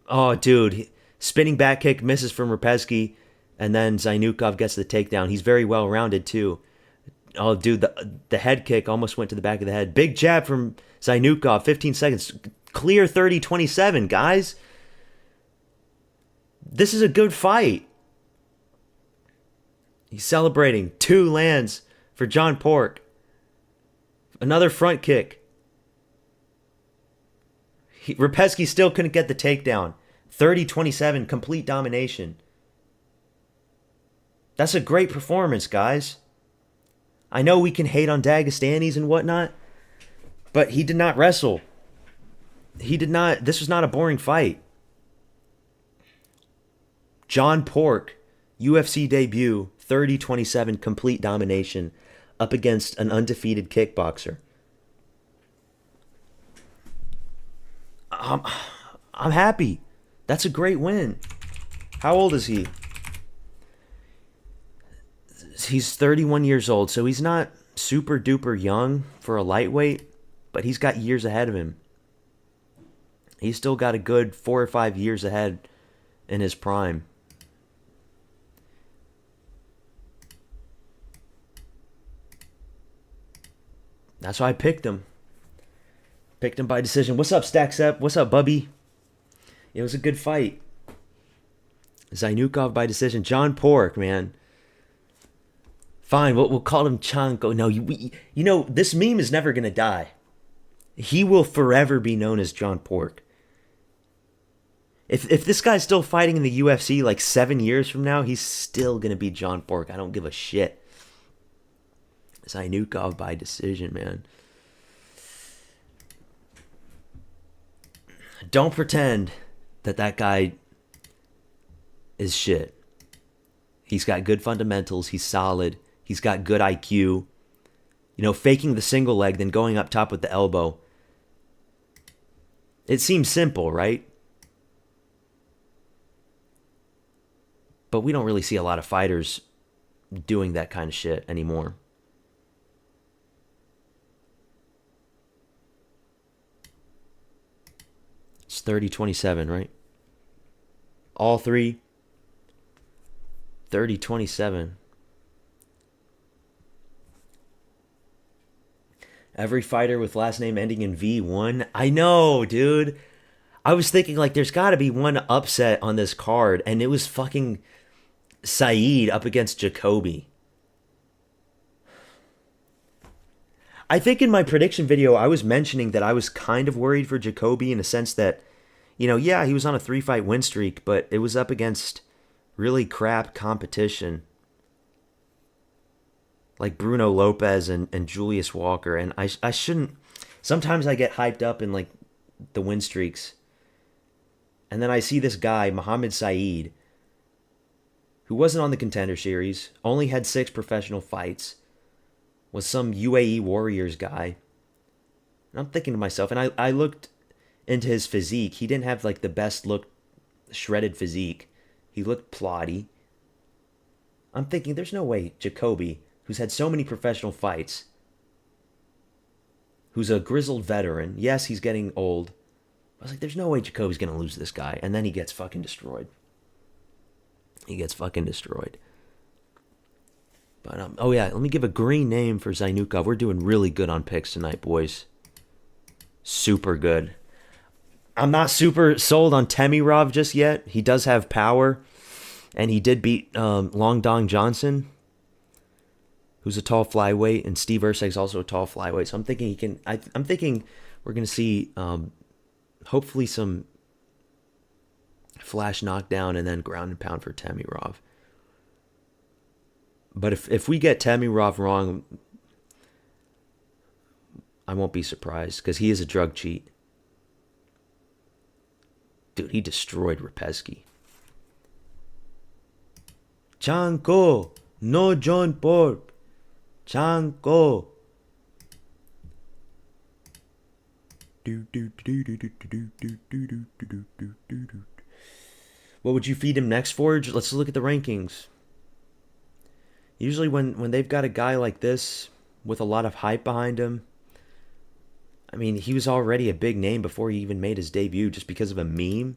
Oh, dude. Spinning back kick misses from Rapezki, and then Zainukov gets the takedown. He's very well-rounded, too. Oh, dude, the head kick almost went to the back of the head. Big jab from Zainukov, 15 seconds. Clear 30-27, guys. This is a good fight. He's celebrating. 2 lands for John Pork. Another front kick. Rapezki still couldn't get the takedown. 30-27, complete domination. That's a great performance, guys. I know we can hate on Dagestanis and whatnot, but he did not wrestle. This was not a boring fight. John Pork, UFC debut, 30-27, complete domination, up against an undefeated kickboxer. I'm happy. That's a great win. How old is he? He's 31 years old, so he's not super duper young for a lightweight, but he's got years ahead of him. He's still got a good 4 or 5 years ahead in his prime. That's why I picked him. Picked him by decision. What's up, Stacks Up? What's up, Bubby? It was a good fight. Zainukov by decision. John Pork, man. Fine, we'll call him Chanko. No, you know, this meme is never going to die. He will forever be known as John Pork. If this guy's still fighting in the UFC like 7 years from now, he's still going to be John Pork. I don't give a shit. Zainukov by decision, man. Don't pretend that guy is shit. He's got good fundamentals. He's solid. He's got good IQ. You know, faking the single leg, then going up top with the elbow. It seems simple, right? But we don't really see a lot of fighters doing that kind of shit anymore. It's 30-27, right? All three. 30-27. Every fighter with last name ending in V won. I know, dude. I was thinking, like, there's got to be one upset on this card, and it was fucking Saeed up against Jacoby. I think in my prediction video, I was mentioning that I was kind of worried for Jacoby in a sense that, you know, yeah, he was on a 3-fight win streak, but it was up against really crap competition. Like Bruno Lopez and Julius Walker. And I shouldn't... Sometimes I get hyped up in, like, the win streaks. And then I see this guy, Mohammed Saeed, who wasn't on the Contender Series, only had 6 professional fights, was some UAE Warriors guy. And I'm thinking to myself, and I looked into his physique. He didn't have, like, the best look, shredded physique. He looked plotty. I'm thinking, there's no way Jacoby, who's had so many professional fights, who's a grizzled veteran, yes, he's getting old. I was like, there's no way Jacoby's going to lose this guy. And then he gets fucking destroyed. He gets fucking destroyed. But, oh yeah, let me give a green name for Zainukov. We're doing really good on picks tonight, boys. Super good. I'm not super sold on Temirov just yet. He does have power. And he did beat Long Dong Johnson, who's a tall flyweight. And Steve Urseg's also a tall flyweight. So I'm thinking he can... I'm thinking we're going to see... hopefully some flash knockdown and then ground and pound for Temirov. But if we get Temirov wrong, I won't be surprised because he is a drug cheat. Dude, he destroyed Rapesky. Chanko, no John Pork. Chanko. What would you feed him next, Forge? Let's look at the rankings. Usually when they've got a guy like this with a lot of hype behind him, I mean, he was already a big name before he even made his debut just because of a meme.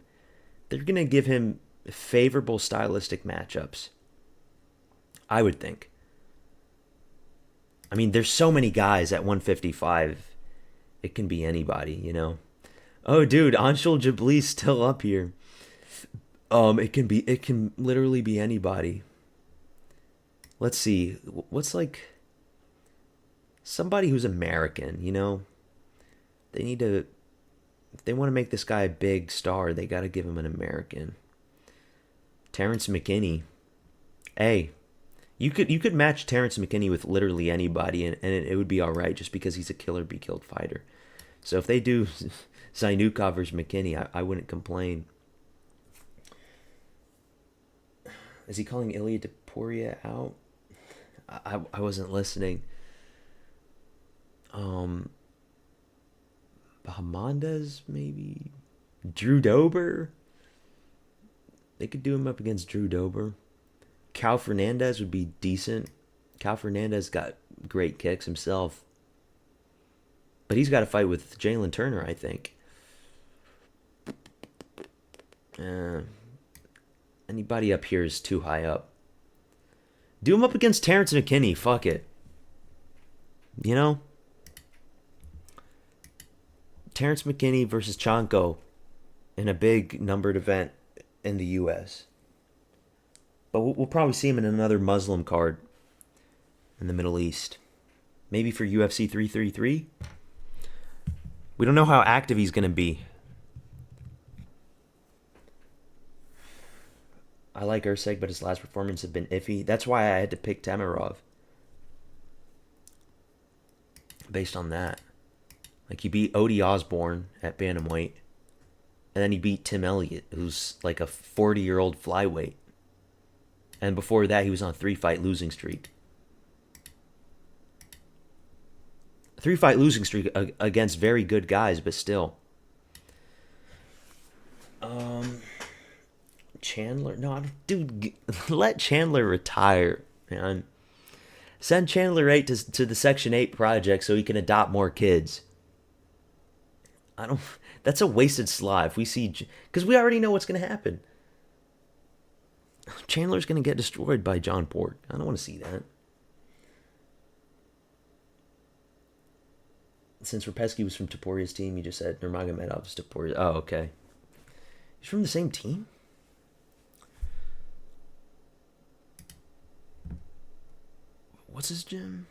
They're going to give him favorable stylistic matchups, I would think. I mean, there's so many guys at 155. It can be anybody, you know. Oh, dude, Anshul Jabli's still up here. It can literally be anybody. Let's see. What's like somebody who's American, you know? They need to, if they want to make this guy a big star, they got to give him an American. Terrence McKinney. Hey, you could match Terrence McKinney with literally anybody, and it would be all right just because he's a killer be killed fighter. So if they do Zainukov versus McKinney, I wouldn't complain. Is he calling Ilya Topuria out? I wasn't listening. Bahamondes, maybe? Drew Dober? They could do him up against Drew Dober. Cal Fernandez would be decent. Cal Fernandez got great kicks himself. But he's got to fight with Jalen Turner, I think. Anybody up here is too high up. Do him up against Terrence McKinney. Fuck it. You know? Terrence McKinney versus Chanko in a big numbered event in the U.S. But we'll probably see him in another Muslim card in the Middle East. Maybe for UFC 333. We don't know how active he's going to be. I like Usyk, but his last performance have been iffy. That's why I had to pick Tamarov. Based on that. Like, he beat Odie Osborne at bantamweight. And then he beat Tim Elliott, who's like a 40-year-old flyweight. And before that, he was on a 3-fight losing streak. 3-fight losing streak against very good guys, but still. Chandler? No, dude, let Chandler retire, man. Send Chandler 8 to the Section 8 project so he can adopt more kids. That's a wasted slot if we see... Because we already know what's going to happen. Chandler's going to get destroyed by John Pork. I don't want to see that. Since Rapesky was from Toporia's team, you just said Nurmagomedov was Topuria. Oh, okay. He's from the same team? What's his gym?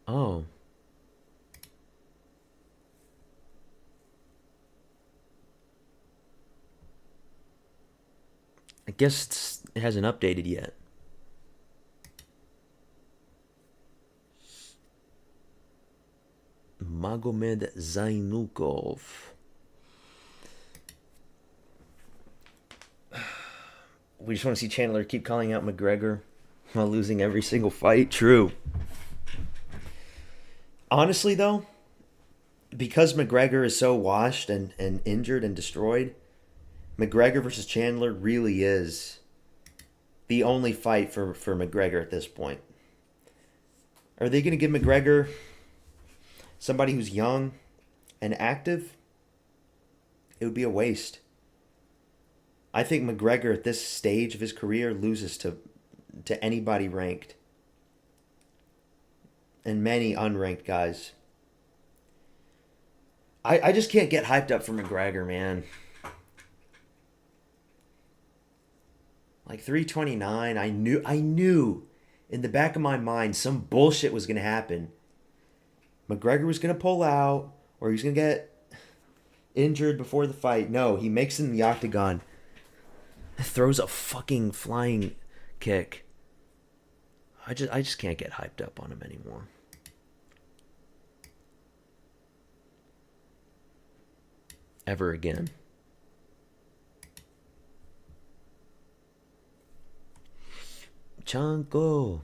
Oh. I guess it hasn't updated yet. Magomed Zainukov. We just want to see Chandler keep calling out McGregor while losing every single fight. True. Honestly, though, because McGregor is so washed and injured and destroyed, McGregor versus Chandler really is the only fight for McGregor at this point. Are they going to give McGregor somebody who's young and active? It would be a waste. I think McGregor at this stage of his career loses to anybody ranked. And many unranked guys. I just can't get hyped up for McGregor, man. Like 329, I knew in the back of my mind some bullshit was going to happen. McGregor was going to pull out, or he was going to get injured before the fight. No, he makes it in the octagon. Throws a fucking flying kick. I just can't get hyped up on him anymore. Ever again. Chanko.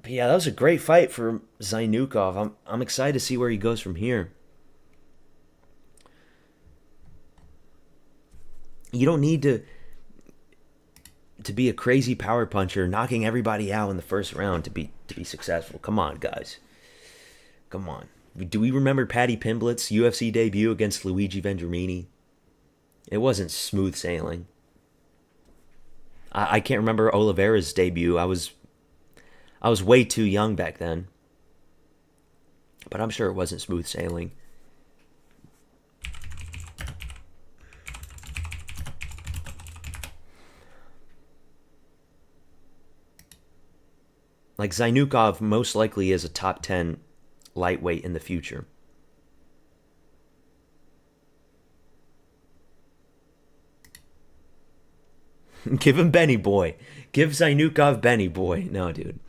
But yeah, that was a great fight for Zainukov. I'm excited to see where he goes from here. You don't need to be a crazy power puncher, knocking everybody out in the first round to be successful. Come on, guys. Come on. Do we remember Paddy Pimblett's UFC debut against Luigi Vendramini? It wasn't smooth sailing. I can't remember Oliveira's debut. I was way too young back then. But I'm sure it wasn't smooth sailing. Like, Zainukov most likely is a top 10 lightweight in the future. Give him Benny Boy. Give Zainukov Benny Boy. No, dude.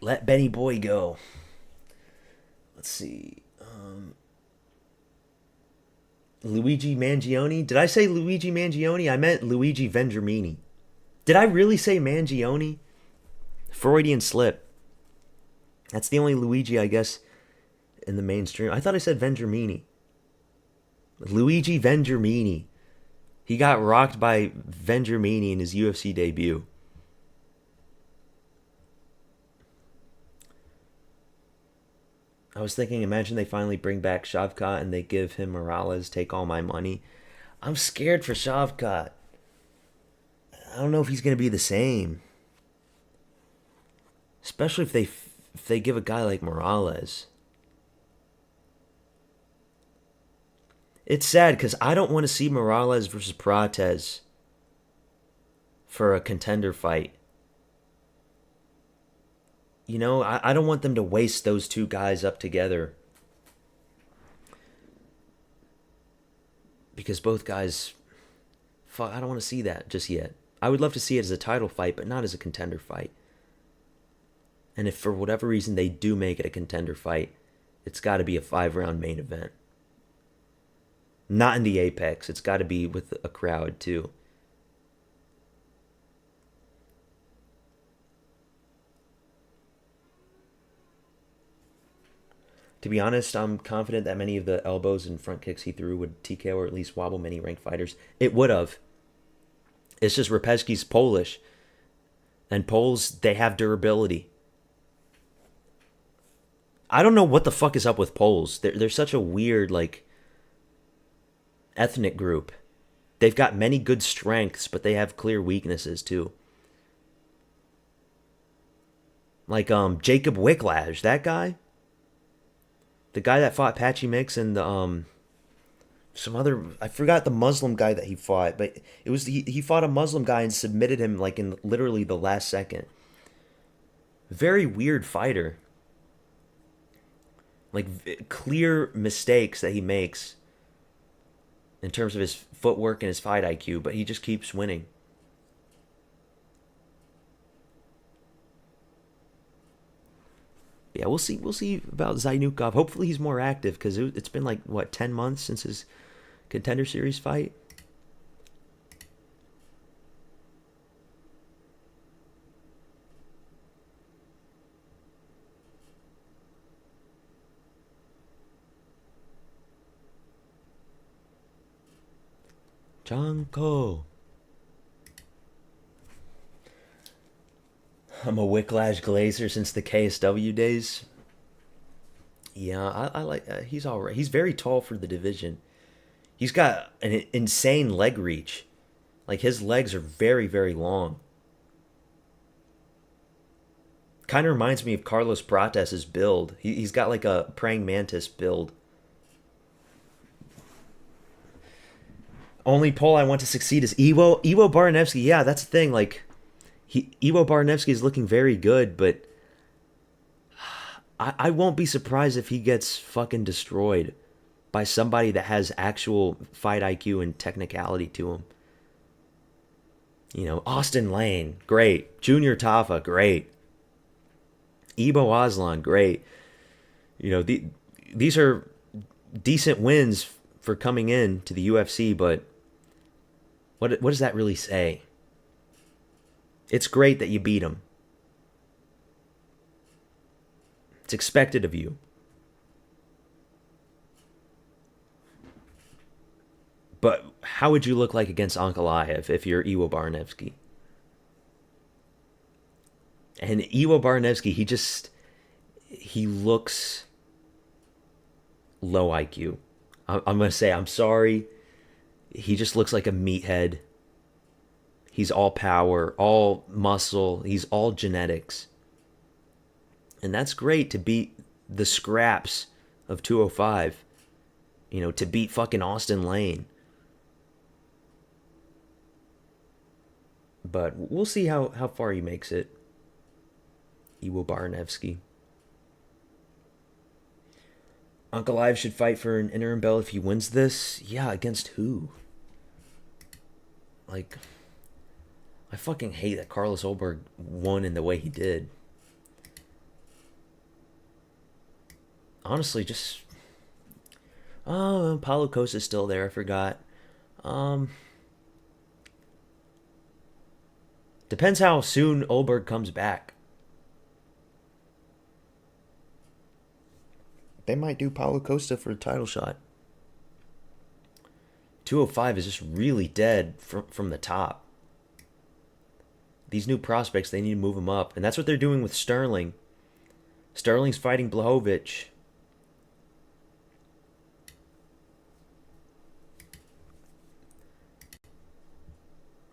Let Benny Boy go. Let's see. Luigi Mangione. Did I say Luigi Mangione? I meant Luigi Vendramini. Did I really say Mangione? Freudian slip. That's the only Luigi, I guess, in the mainstream. I thought I said Vendramini. Luigi Vendramini. He got rocked by Vendramini in his UFC debut. I was thinking, imagine they finally bring back Shavkat and they give him Morales, take all my money. I'm scared for Shavkat. I don't know if he's going to be the same. Especially if they give a guy like Morales. It's sad because I don't want to see Morales versus Prates for a contender fight. You know, I don't want them to waste those two guys up together. Because both guys... Fuck, I don't want to see that just yet. I would love to see it as a title fight, but not as a contender fight. And if for whatever reason they do make it a contender fight, it's got to be a 5-round main event. Not in the Apex. It's got to be with a crowd, too. To be honest, I'm confident that many of the elbows and front kicks he threw would TKO or at least wobble many ranked fighters. It would have. It's just Rapezki's Polish. And Poles, they have durability. I don't know what the fuck is up with Poles. They're such a weird, like, ethnic group. They've got many good strengths, but they have clear weaknesses, too. Like, Jacob Wicklash, that guy? The guy that fought Patchy Mix and the some other, I forgot the Muslim guy that he fought, but it was he fought a Muslim guy and submitted him like in literally the last second. Very weird fighter. Like clear mistakes that he makes in terms of his footwork and his fight IQ, but he just keeps winning. Yeah, we'll see. We'll see about Zainukov. Hopefully, he's more active because it's been like what 10 months since his Contender Series fight. Chanko. I'm a Wicklash Glazer since the KSW days. Yeah, I like. He's all right. He's very tall for the division. He's got an insane leg reach. Like his legs are very, very long. Kind of reminds me of Carlos Prates' build. He's got like a praying mantis build. Only Pole I want to succeed is Iwo Baranevsky. Yeah, that's the thing. Like, Iwo Baranevsky is looking very good, but I won't be surprised if he gets fucking destroyed by somebody that has actual fight IQ and technicality to him. You know, Austin Lane, great. Junior Tafa, great. Ibo Aslan, great. You know, these are decent wins for coming in to the UFC, but what does that really say? It's great that you beat him. It's expected of you. But how would you look like against Ankalaev if you're Iwo Baranevsky? And Iwo Baranevsky, he looks low IQ. I'm going to say, I'm sorry. He just looks like a meathead. He's all power, all muscle. He's all genetics. And that's great to beat the scraps of 205. You know, to beat fucking Austin Lane. But we'll see how far he makes it. Iwo Baranevsky. Ankalaev should fight for an interim belt if he wins this. Yeah, against who? Like, I fucking hate that Carlos Ulberg won in the way he did. honestly, just oh, Paulo Costa's still there. I forgot. Um, Depends how soon Olberg comes back. They might do Paulo Costa for a title shot. 205 is just really dead from the top. These new prospects, they need to move them up. And that's what they're doing with Sterling. Sterling's fighting Blachowicz.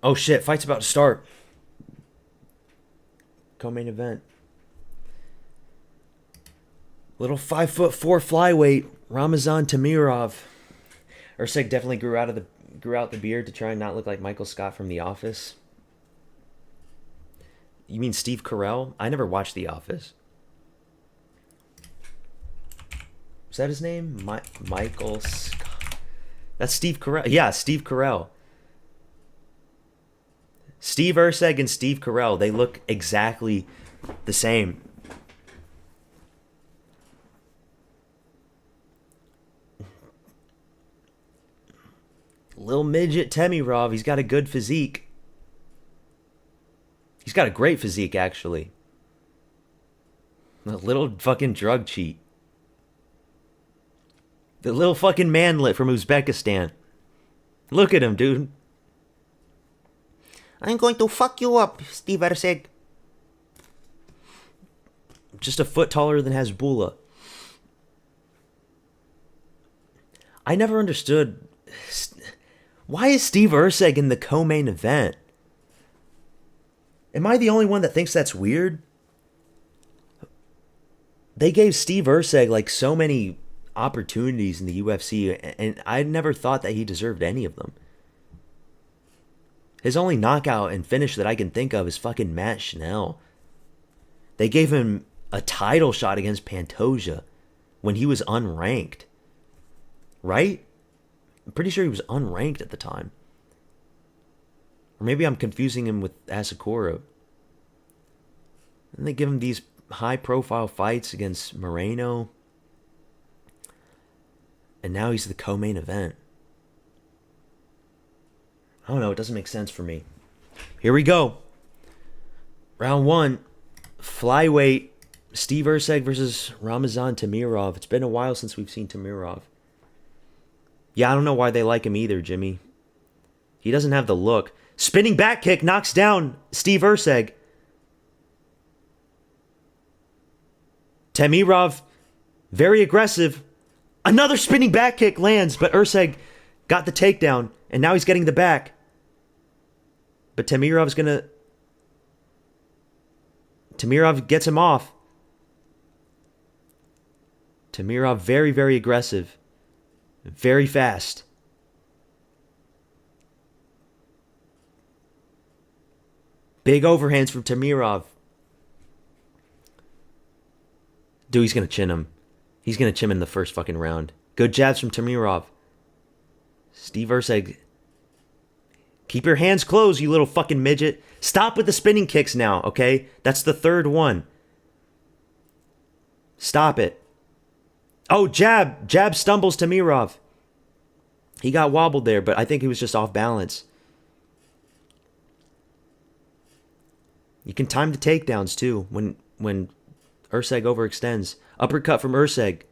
Oh shit, fight's about to start. Co-main event. Little 5'4" flyweight, Ramazan Tamirov. Usyk definitely grew out the beard to try and not look like Michael Scott from The Office. You mean Steve Carell? I never watched The Office. Is that his name? Michael Scott. That's Steve Carell. Yeah, Steve Carell. Steve Usyk and Steve Carell, they look exactly the same. Lil midget Temirov, he's got a good physique. He's got a great physique, actually. A little fucking drug cheat. The little fucking manlet from Uzbekistan. Look at him, dude. I'm going to fuck you up, Steve Usyk. Just a foot taller than Hasbulla. I never understood... Why is Steve Usyk in the co-main event? Am I the only one that thinks that's weird? They gave Steve Usyk like so many opportunities in the UFC, and I never thought that he deserved any of them. His only knockout and finish that I can think of is fucking Matt Schnell. They gave him a title shot against Pantoja when he was unranked. Right? I'm pretty sure he was unranked at the time. Or maybe I'm confusing him with Asakura. And they give him these high-profile fights against Moreno. And now he's the co-main event. I don't know, it doesn't make sense for me. Here we go. Round 1. Flyweight. Steve Usyk versus Ramazan Tamirov. It's been a while since we've seen Tamirov. Yeah, I don't know why they like him either, Jimmy. He doesn't have the look. Spinning back kick knocks down Steve Usyk. Tamirov, very aggressive. Another spinning back kick lands, but Usyk got the takedown, and now he's getting the back. But Tamirov gets him off. Tamirov very, very aggressive. Very fast. Big overhands from Tamirov. Dude, he's going to chin him. He's going to chin him in the first fucking round. Good jabs from Tamirov. Steve Usyk. Keep your hands closed, you little fucking midget. Stop with the spinning kicks now, okay? That's the third one. Stop it. Oh, jab. Jab stumbles Tamirov. He got wobbled there, but I think he was just off balance. You can time the takedowns, too, when Usyk overextends. Uppercut from Usyk.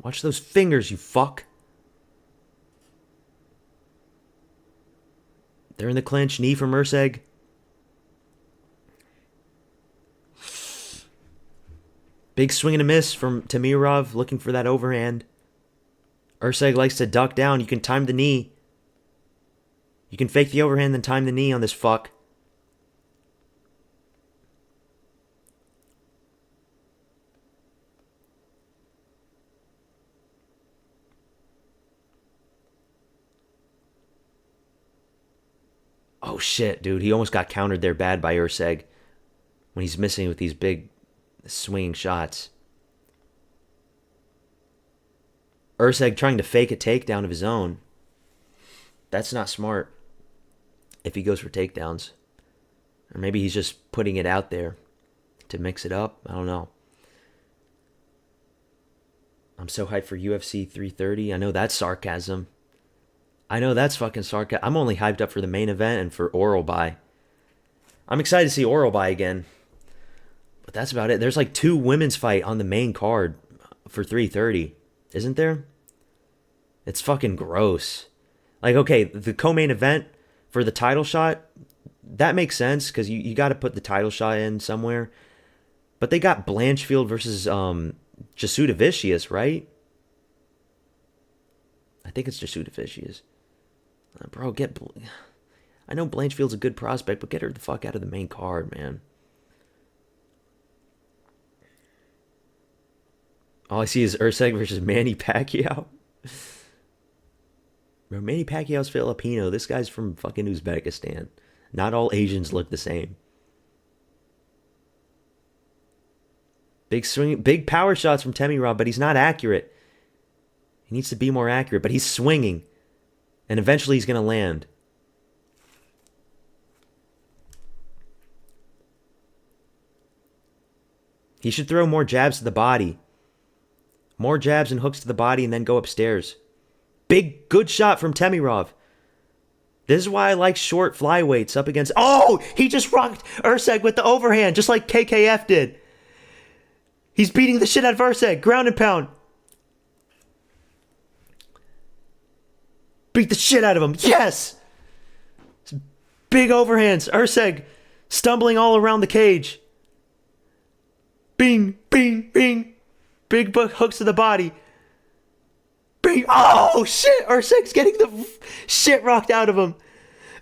Watch those fingers, you fuck. They're in the clinch. Knee from Usyk. Big swing and a miss from Tamirov, looking for that overhand. Usyk likes to duck down. You can time the knee. You can fake the overhand, then time the knee on this fuck. Oh shit, dude. He almost got countered there bad by Usyk when he's missing with these big swinging shots. Usyk trying to fake a takedown of his own. That's not smart if he goes for takedowns. Or maybe he's just putting it out there to mix it up. I don't know. I'm so hyped for UFC 330. I know that's sarcasm. I know that's fucking sarcasm. I'm only hyped up for the main event and for Oralby. I'm excited to see Oralby again. But that's about it. There's like 2 women's fight on the main card for 330. Isn't there? It's fucking gross. Like, okay, the co-main event for the title shot, that makes sense because you got to put the title shot in somewhere. But they got Blanchfield versus Jasuda Vicious, right? I think it's Jasuda Vicious. Bro, I know Blanchfield's a good prospect, but get her the fuck out of the main card, man. All I see is Usyk versus Manny Pacquiao. Bro, Manny Pacquiao's Filipino. This guy's from fucking Uzbekistan. Not all Asians look the same. Big swing, big power shots from Temirov, but he's not accurate. He needs to be more accurate, but he's swinging. And eventually he's going to land. He should throw more jabs to the body. More jabs and hooks to the body and then go upstairs. Big, good shot from Temirov. This is why I like short flyweights up against... Oh! He just rocked Usyk with the overhand, just like KKF did. He's beating the shit out of Usyk. Ground and pound. Beat the shit out of him. Yes! Big overhands. Usyk stumbling all around the cage. Bing, bing, bing. Big hooks to the body. Bing. Oh, shit. Usyk's getting the shit rocked out of him.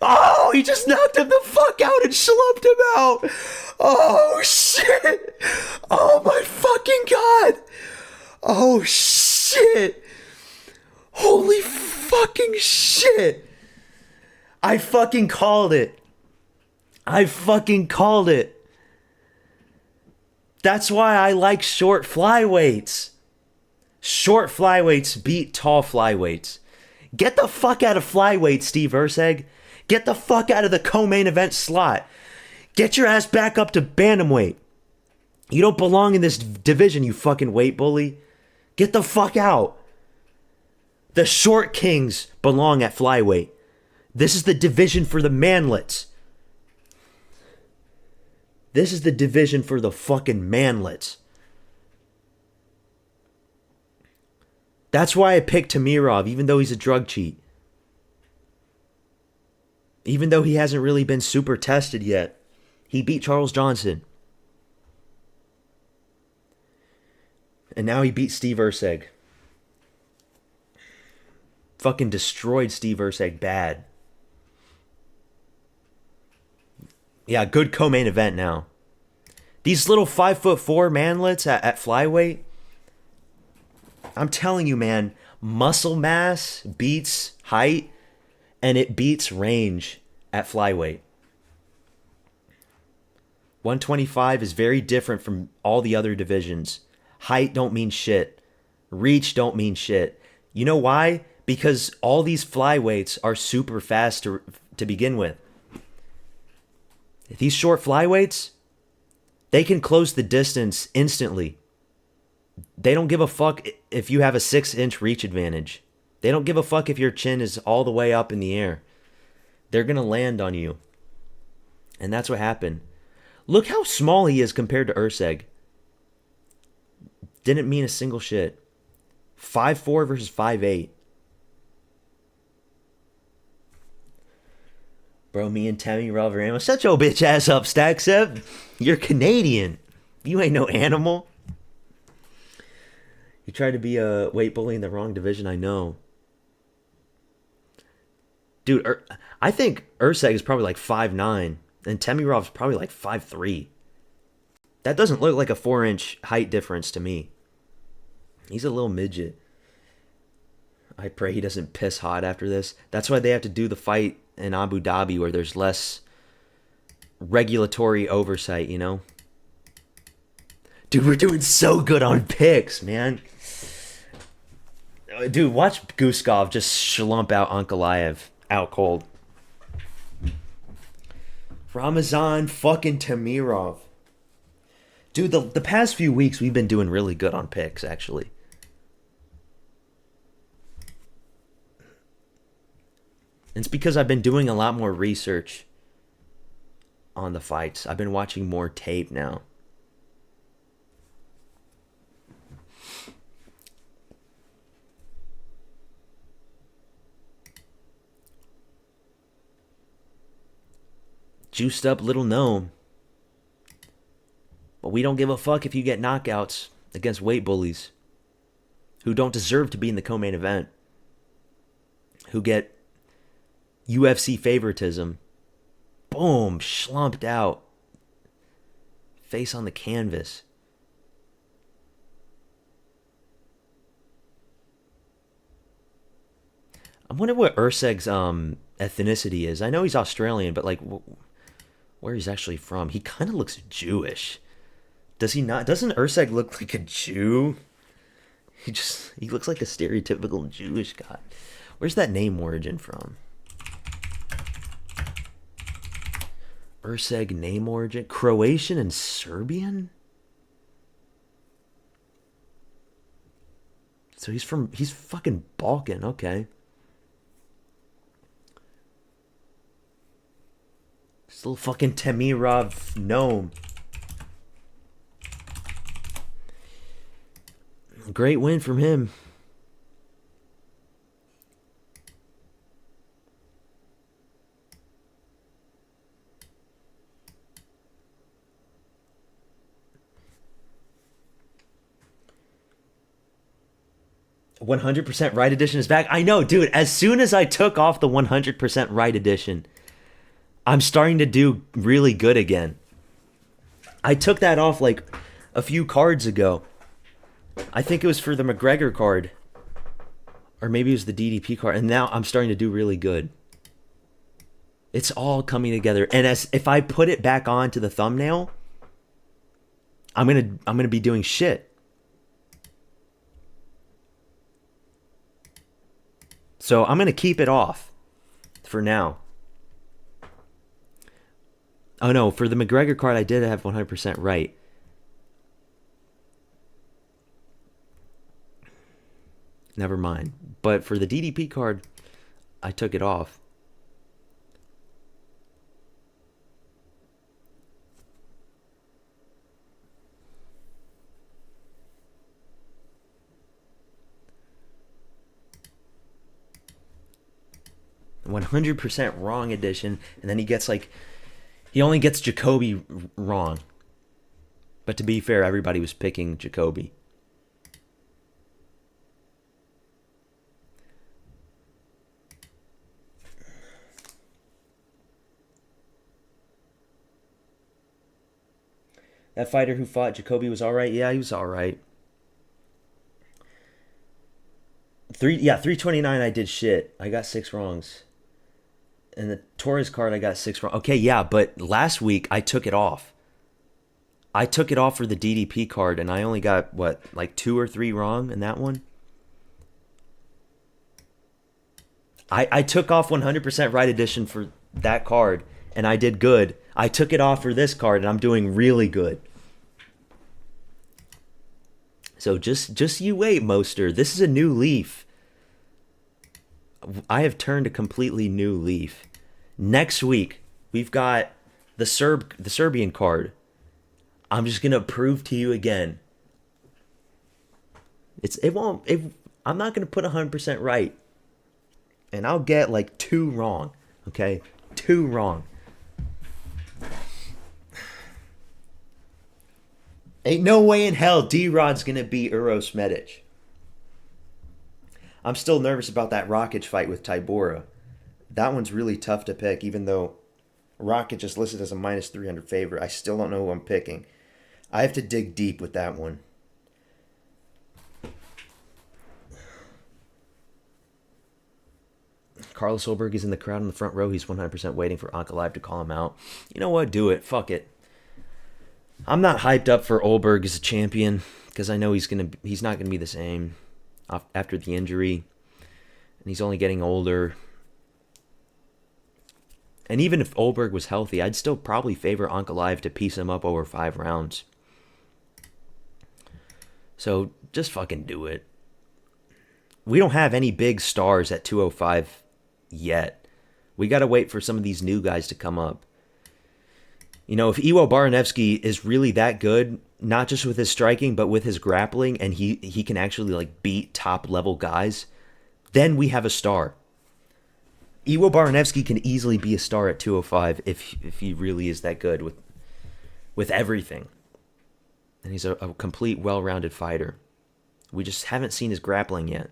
Oh, he just knocked him the fuck out and slumped him out. Oh, shit. Oh, my fucking God. Oh, shit. Holy fucking shit. I fucking called it. I fucking called it. That's why I like short flyweights. Short flyweights beat tall flyweights. Get the fuck out of flyweight, Steve Usyk. Get the fuck out of the co-main event slot. Get your ass back up to bantamweight. You don't belong in this division, you fucking weight bully. Get the fuck out. The short kings belong at flyweight. This is the division for the manlets. This is the division for the fucking manlets. That's why I picked Temirov, even though he's a drug cheat. Even though he hasn't really been super tested yet. He beat Charles Johnson. And now he beat Steve Usyk. Fucking destroyed Steve Usyk bad. Yeah, good co-main event now. These little 5'4" manlets at flyweight. I'm telling you, man, muscle mass beats height, and it beats range at flyweight. 125 is very different from all the other divisions. Height don't mean shit. Reach don't mean shit. You know why? Because all these flyweights are super fast to begin with. These short flyweights, they can close the distance instantly. They don't give a fuck if you have a 6-inch reach advantage. They don't give a fuck if your chin is all the way up in the air. They're going to land on you. And that's what happened. Look how small he is compared to Usyk. Didn't mean a single shit. 5'4" versus 5'8". Bro, me and Temirov are shut your bitch ass up, Stacksev. You're Canadian. You ain't no animal. You tried to be a weight bully in the wrong division, I know. Dude, I think Usyk is probably like 5'9", and Temirov's probably like 5'3". That doesn't look like a 4-inch height difference to me. He's a little midget. I pray he doesn't piss hot after this. That's why they have to do the fight in Abu Dhabi where there's less regulatory oversight, you know? Dude, we're doing so good on picks, man. Dude, watch Guskov just schlump out Ankalaev. out cold. Ramazan fucking Tamirov. Dude, the past few weeks we've been doing really good on picks, actually. It's because I've been doing a lot more research on the fights. I've been watching more tape now. Juiced up little gnome. But we don't give a fuck if you get knockouts against weight bullies who don't deserve to be in the co-main event, who get UFC favoritism. Boom, slumped out. Face on the canvas. I wonder what Urseg's ethnicity is. I know he's Australian, but like where he's actually from. He kind of looks Jewish. Does he not? Doesn't Urseg look like a Jew? He looks like a stereotypical Jewish guy. Where's that name origin from? Urseg name origin? Croatian and Serbian? So he's fucking Balkan, okay. This little fucking Tamirov gnome. Great win from him. "100% right edition is back." I know, dude. As soon as I took off the 100% right edition, I'm starting to do really good again. I took that off like a few cards ago. I think it was for the McGregor card. Or maybe it was the DDP card. And now I'm starting to do really good. It's all coming together. And if I put it back onto the thumbnail, I'm gonna be doing shit. So I'm gonna keep it off for now. Oh no, for the McGregor card I did have 100% right. Never mind. But for the DDP card, I took it off. "100% wrong edition," and then he only gets Jacoby wrong. But to be fair, everybody was picking Jacoby. That fighter who fought Jacoby was all right. Yeah, he was all right. 329 I did shit. I got 6 wrongs. And the Torres card I got 6 wrong. Okay, yeah, but last week I took it off. I took it off for the DDP card and I only got like 2 or 3 wrong in that one. I took off 100% right edition for that card and I did good. I took it off for this card and I'm doing really good. So just you wait, Moster. This is a new leaf. I have turned a completely new leaf. Next week, we've got the Serbian card. I'm just gonna prove to you again. I'm not gonna put 100% right, and I'll get like 2 wrong. Okay, 2 wrong. Ain't no way in hell D-Rod's gonna beat Uros Medic. I'm still nervous about that Rakic fight with Tybura. That one's really tough to pick, even though Rakic is listed as a -300 favorite. I still don't know who I'm picking. I have to dig deep with that one. Carlos Solberg is in the crowd in the front row. He's 100% waiting for Ankalaev to call him out. You know what? Do it. Fuck it. I'm not hyped up for Olberg as a champion because I know he's not gonna be the same after the injury, and he's only getting older. And even if Olberg was healthy, I'd still probably favor Ankalaev to piece him up over 5 rounds. So just fucking do it. We don't have any big stars at 205 yet. We got to wait for some of these new guys to come up. You know, if Iwo Baranevsky is really that good, not just with his striking, but with his grappling, and he can actually like beat top level guys, then we have a star. Iwo Baranevsky can easily be a star at 205 if he really is that good with everything. And he's a complete, well-rounded fighter. We just haven't seen his grappling yet.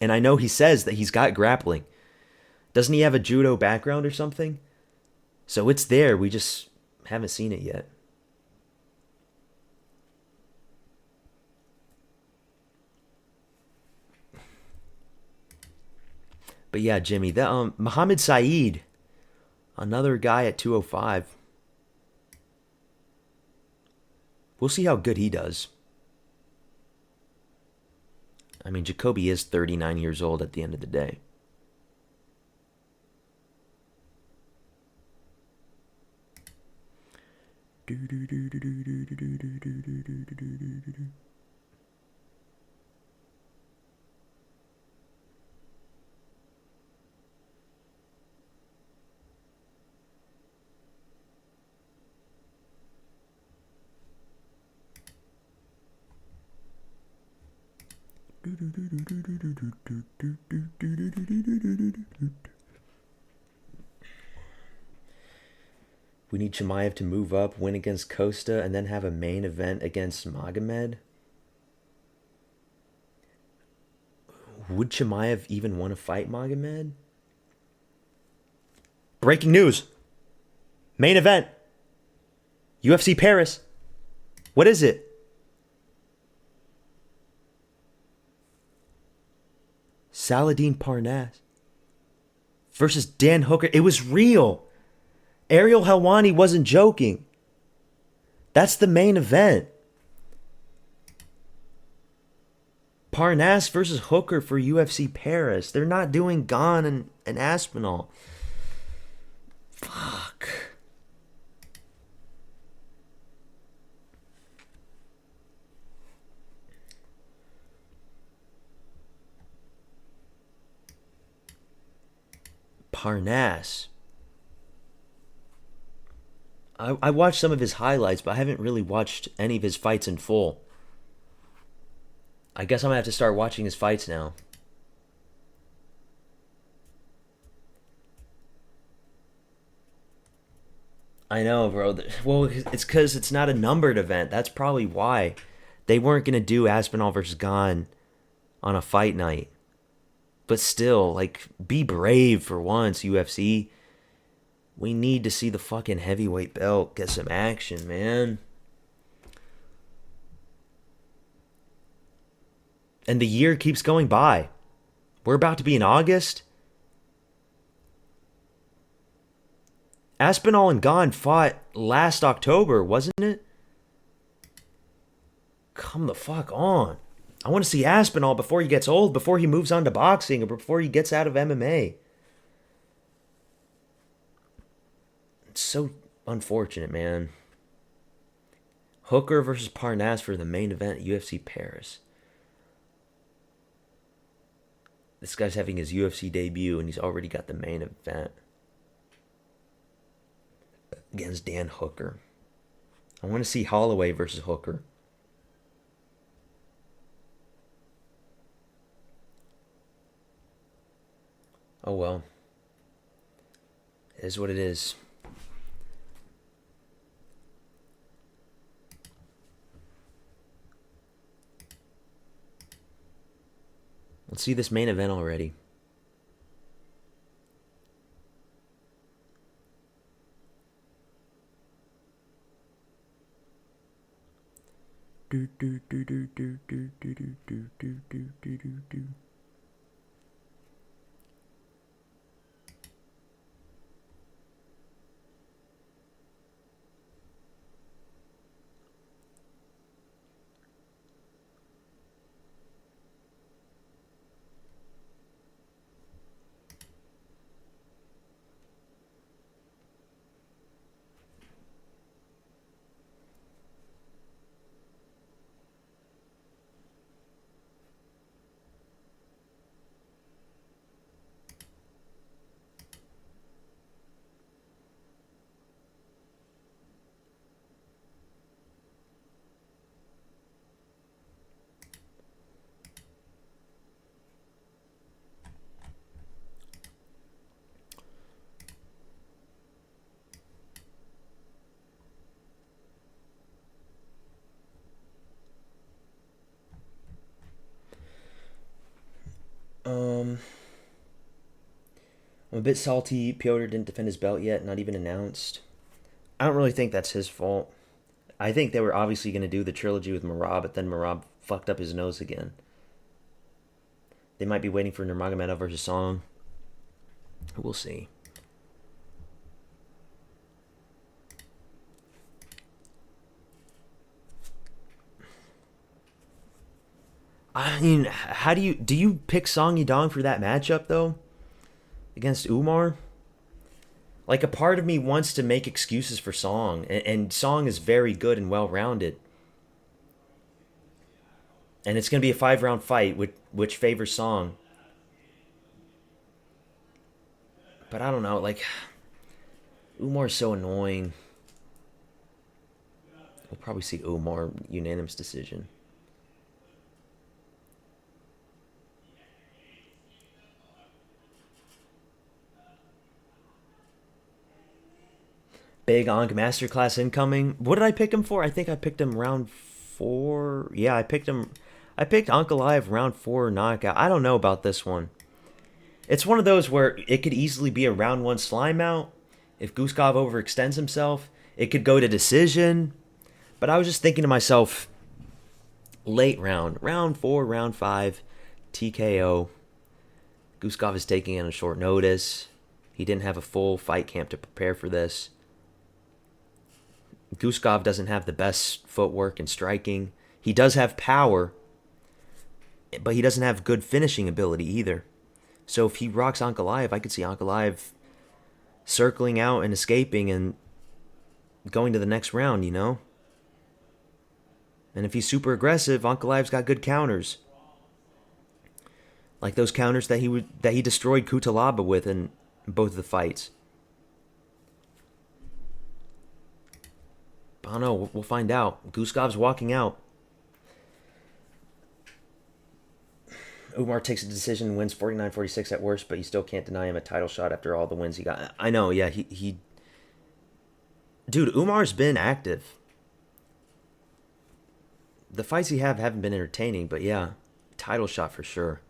And I know he says that he's got grappling. Doesn't he have a judo background or something? So it's there. We just haven't seen it yet. But yeah, Jimmy, that Muhammad Saeed, another guy at 205. We'll see how good he does. I mean, Jacoby is 39 years old at the end of the day. We need Chimaev to move up, win against Costa, and then have a main event against Magomed. Would Chimaev even want to fight Magomed? Breaking news. Main event. UFC Paris. What is it? Saladin Parnasse versus Dan Hooker. It was real. Ariel Helwani wasn't joking. That's the main event. Parnasse versus Hooker for UFC Paris. They're not doing Gane and Aspinall. Fuck. Parnasse. I watched some of his highlights, but I haven't really watched any of his fights in full. I guess I'm going to have to start watching his fights now. I know, bro. Well, it's because it's not a numbered event. That's probably why. They weren't going to do Aspinall versus Gane on a fight night. But still, like, be brave for once, UFC. We need to see the fucking heavyweight belt get some action, man. And the year keeps going by. We're about to be in August. Aspinall and Gane fought last October, wasn't it? Come the fuck on. I want to see Aspinall before he gets old, before he moves on to boxing, or before he gets out of MMA. It's so unfortunate, man. Hooker versus Parnasse for the main event at UFC Paris. This guy's having his UFC debut, and he's already got the main event against Dan Hooker. I want to see Holloway versus Hooker. Oh well. It is what it is. Let's see this main event already. I'm a bit salty. Piotr didn't defend his belt yet, not even announced. I don't really think that's his fault. I think they were obviously going to do the trilogy with Merab, but then Merab fucked up his nose again. They might be waiting for Nurmagomedov versus Song. We'll see. I mean, how do you pick Song Yadong for that matchup though? Against Umar? Like, a part of me wants to make excuses for Song, and Song is very good and well-rounded. And it's going to be a 5-round fight, which favors Song. But I don't know, like, Umar's so annoying. We'll probably see Umar unanimous decision. Big Ankh Masterclass incoming. What did I pick him for? I think I picked him round 4. Yeah, I picked Ankalaev round 4 knockout. I don't know about this one. It's one of those where it could easily be a round 1 slime out. If Guskov overextends himself, it could go to decision. But I was just thinking to myself, late round 4, round 5, TKO. Guskov is taking it on short notice. He didn't have a full fight camp to prepare for this. Guskov doesn't have the best footwork and striking. He does have power, but he doesn't have good finishing ability either. So if he rocks Ankalaev, I could see Ankalaev circling out and escaping and going to the next round, you know? And if he's super aggressive, Ankalaev's got good counters. Like those counters that he destroyed Kutalaba with in both of the fights. I don't know. We'll find out. Guskov's walking out. Umar takes a decision, wins 49-46 at worst, but you still can't deny him a title shot after all the wins he got. I know, yeah. He Dude, Umar's been active. The fights he haven't been entertaining, but yeah, title shot for sure.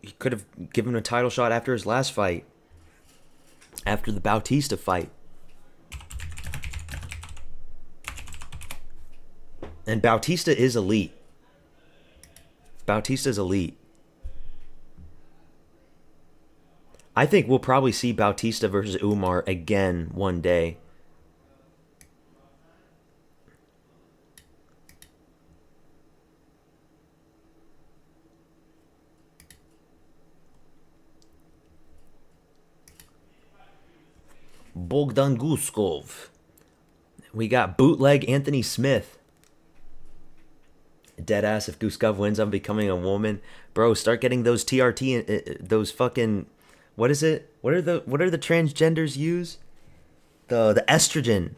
He could have given him a title shot after his last fight. After the Bautista fight. And Bautista is elite. Bautista's elite. I think we'll probably see Bautista versus Umar again one day. Bogdan Guskov. We got bootleg Anthony Smith. Deadass, if Guskov wins, I'm becoming a woman. Bro, start getting those TRT, those fucking, what is it? What are the transgenders use? The estrogen.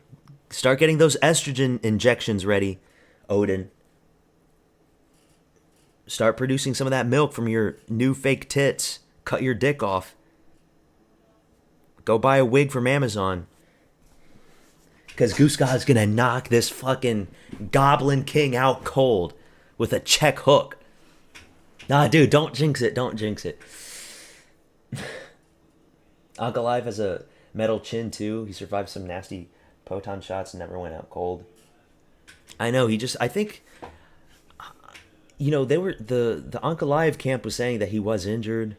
Start getting those estrogen injections ready, Odin. Start producing some of that milk from your new fake tits. Cut your dick off. Go buy a wig from Amazon. Because Guskov's gonna knock this fucking Goblin King out cold with a check hook. Nah, dude, don't jinx it. Don't jinx it. Ankalaev has a metal chin, too. He survived some nasty proton shots and never went out cold. I know, I think, you know, the Ankalaev camp was saying that he was injured.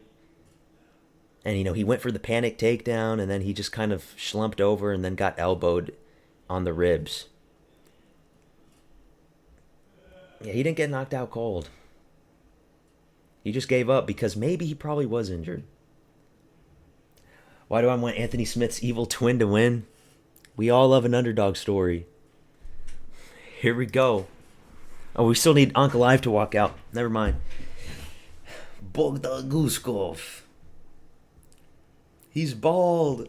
And, you know, he went for the panic takedown, and then he just kind of slumped over and then got elbowed on the ribs. Yeah, he didn't get knocked out cold. He just gave up because maybe he probably was injured. Why do I want Anthony Smith's evil twin to win? We all love an underdog story. Here we go. Oh, we still need Ankalaev to walk out. Never mind. Bogdan Guskov. He's bald.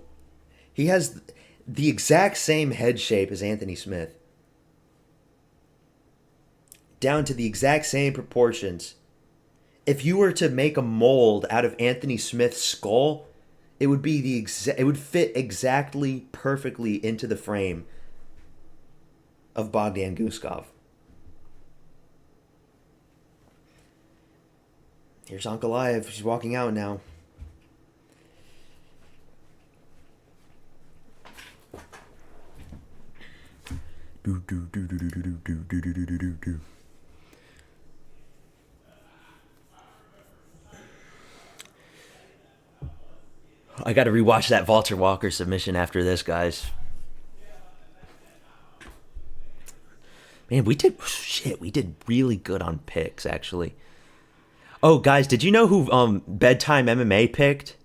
He has the exact same head shape as Anthony Smith. Down to the exact same proportions. If you were to make a mold out of Anthony Smith's skull, it would be it would fit exactly perfectly into the frame of Bogdan Guskov. Here's Ankalaev. She's walking out now. Do, do, do, do, do, do, do, do, do, do, do, do. I got to rewatch that Walter Walker submission after this, guys. Man, we did really good on picks actually. Oh, guys, did you know who Bedtime MMA picked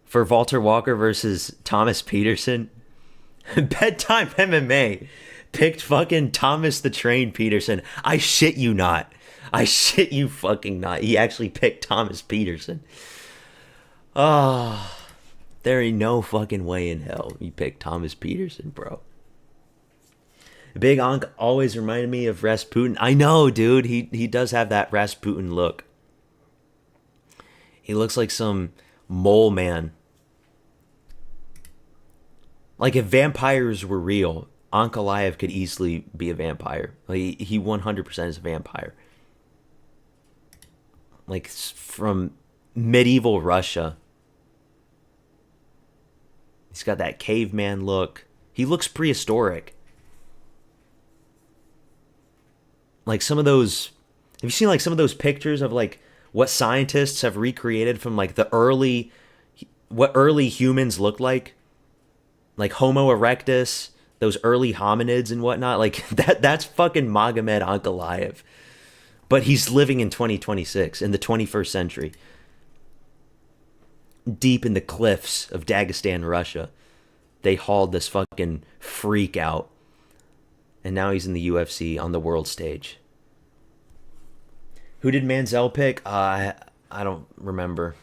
for Walter Walker versus Thomas Peterson? Bedtime MMA picked fucking Thomas the Train Peterson. I shit you not. I shit you fucking not. He actually picked Thomas Peterson. Ah, oh, there ain't no fucking way in hell you picked Thomas Peterson, bro. Big Onk always reminded me of Rasputin. I know, dude. He does have that Rasputin look. He looks like some mole man. Like if vampires were real, Ankalaev could easily be a vampire. Like he 100% is a vampire. Like from medieval Russia. He's got that caveman look. He looks prehistoric. Like some of those, have you seen like some of those pictures of like what scientists have recreated from like what early humans looked like Homo erectus, those early hominids and whatnot? Like that's fucking Magomed Ankalaev. But he's living in 2026, in the 21st century. Deep in the cliffs of Dagestan, Russia. They hauled this fucking freak out. And now he's in the UFC on the world stage. Who did Manziel pick? I don't remember.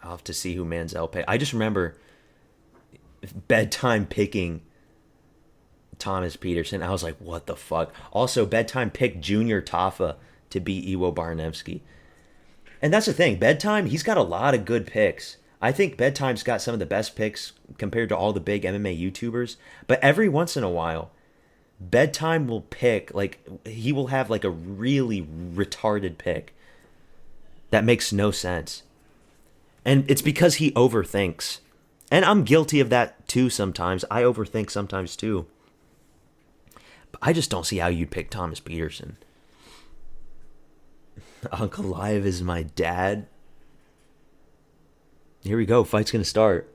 I'll have to see who Manziel picked. I just remember Bedtime picking Thomas Peterson. I was like, what the fuck? Also, Bedtime picked Junior Tafa to beat Iwo Barnevsky. And that's the thing. Bedtime, he's got a lot of good picks. I think Bedtime's got some of the best picks compared to all the big MMA YouTubers. But every once in a while, Bedtime will pick, like, he will have, like, a really retarded pick that makes no sense. And it's because he overthinks. And I'm guilty of that, too, sometimes. I overthink sometimes, too. But I just don't see how you'd pick Thomas Peterson. Ankalaev is my dad. Here we go. Fight's going to start.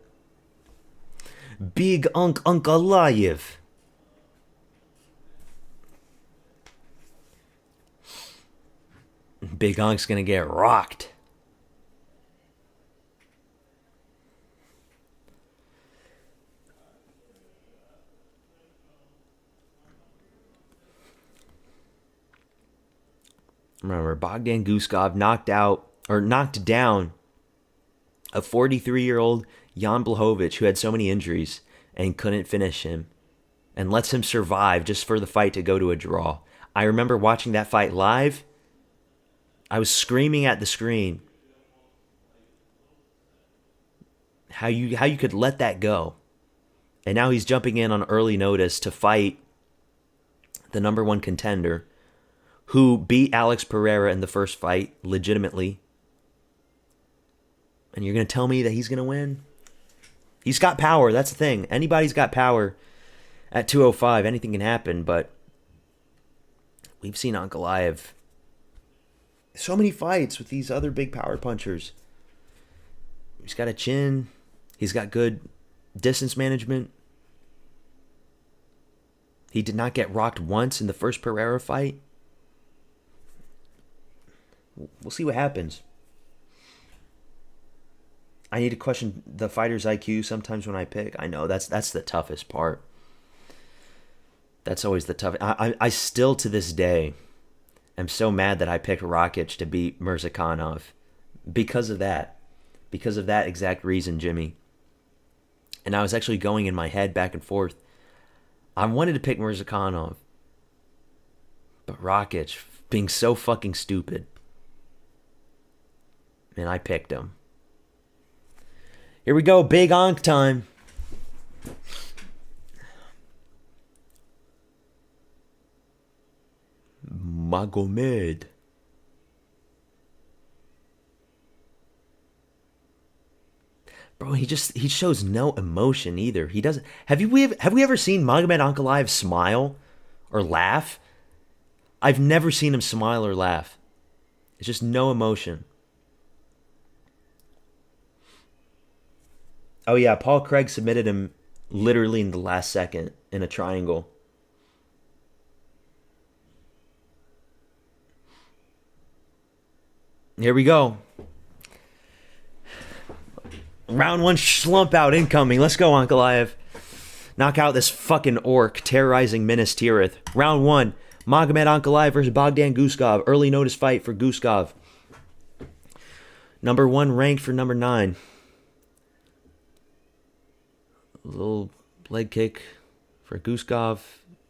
Big Ankalaev. Big Onk's going to get rocked. Remember, Bogdan Guskov knocked down a 43-year-old Jan Blachowicz who had so many injuries and couldn't finish him and lets him survive just for the fight to go to a draw. I remember watching that fight live. I was screaming at the screen how you could let that go. And now he's jumping in on early notice to fight the number one contender who beat Alex Pereira in the first fight legitimately. And you're going to tell me that he's going to win? He's got power. That's the thing. Anybody's got power at 205. Anything can happen, but we've seen Ankalaev so many fights with these other big power punchers. He's got a chin. He's got good distance management. He did not get rocked once in the first Pereira fight. We'll see what happens. I need to question the fighter's IQ sometimes when I pick. I know that's the toughest part. That's always the toughest. I still to this day am so mad that I picked Rakic to beat Mirzakhanov because of that. Because of that exact reason, Jimmy. And I was actually going in my head back and forth. I wanted to pick Mirzakhanov, but Rakic being so fucking stupid. And I picked him. Here we go, big Onk time. Magomed. Bro, he shows no emotion either. He doesn't. Have we ever seen Magomed Ankalaev smile or laugh? I've never seen him smile or laugh. It's just no emotion. Oh yeah, Paul Craig submitted him literally in the last second in a triangle. Here we go. Round 1 slump out incoming. Let's go, Ankalaev. Knock out this fucking orc terrorizing Minas Tirith. Round 1. Magomed Ankalaev versus Bogdan Guskov. Early notice fight for Guskov. Number 1 ranked for number 9. A little leg kick for Guskov.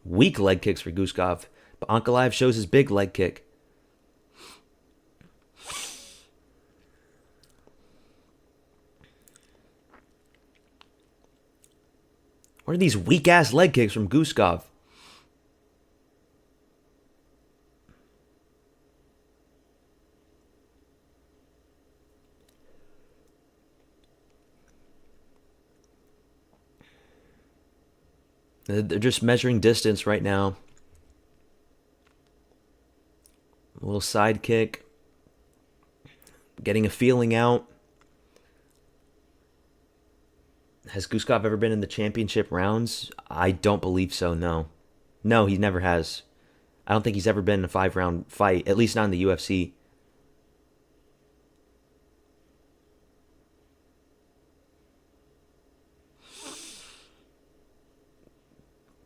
Weak leg kicks for Guskov. But Ankalaev shows his big leg kick. What are these weak-ass leg kicks from Guskov? They're just measuring distance right now. A little side kick. Getting a feeling out. Has Guskov ever been in the championship rounds? I don't believe so, no. No, he never has. I don't think he's ever been in a 5-round fight, at least not in the UFC.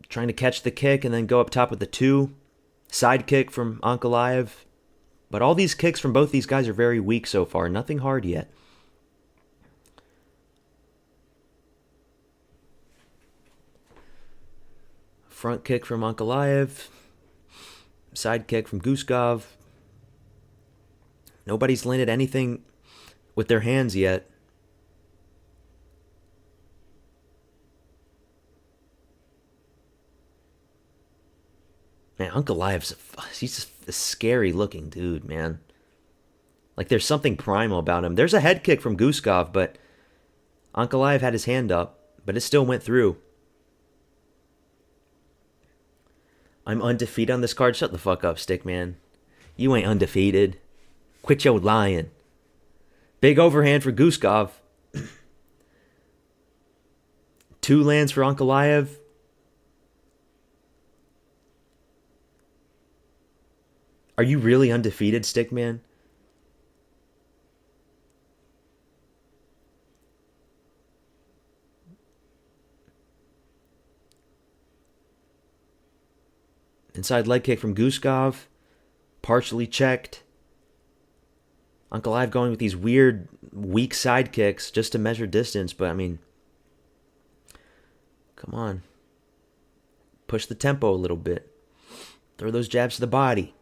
Trying to catch the kick and then go up top with the 2. Side kick from Ankalaev. But all these kicks from both these guys are very weak so far. Nothing hard yet. Front kick from Ankalaev. Side kick from Guskov. Nobody's landed anything with their hands yet. Man, Ankalaev's he's just a scary looking dude, man. Like there's something primal about him. There's a head kick from Guskov, but Ankalaev had his hand up, but it still went through. I'm undefeated on this card. Shut the fuck up, Stickman. You ain't undefeated. Quit your lying. Big overhand for Guskov. 2 lands for Ankalaev. Are you really undefeated, Stickman? Inside leg kick from Guskov. Partially checked. Ankalaev going with these weird, weak side kicks just to measure distance. But, I mean, come on. Push the tempo a little bit. Throw those jabs to the body.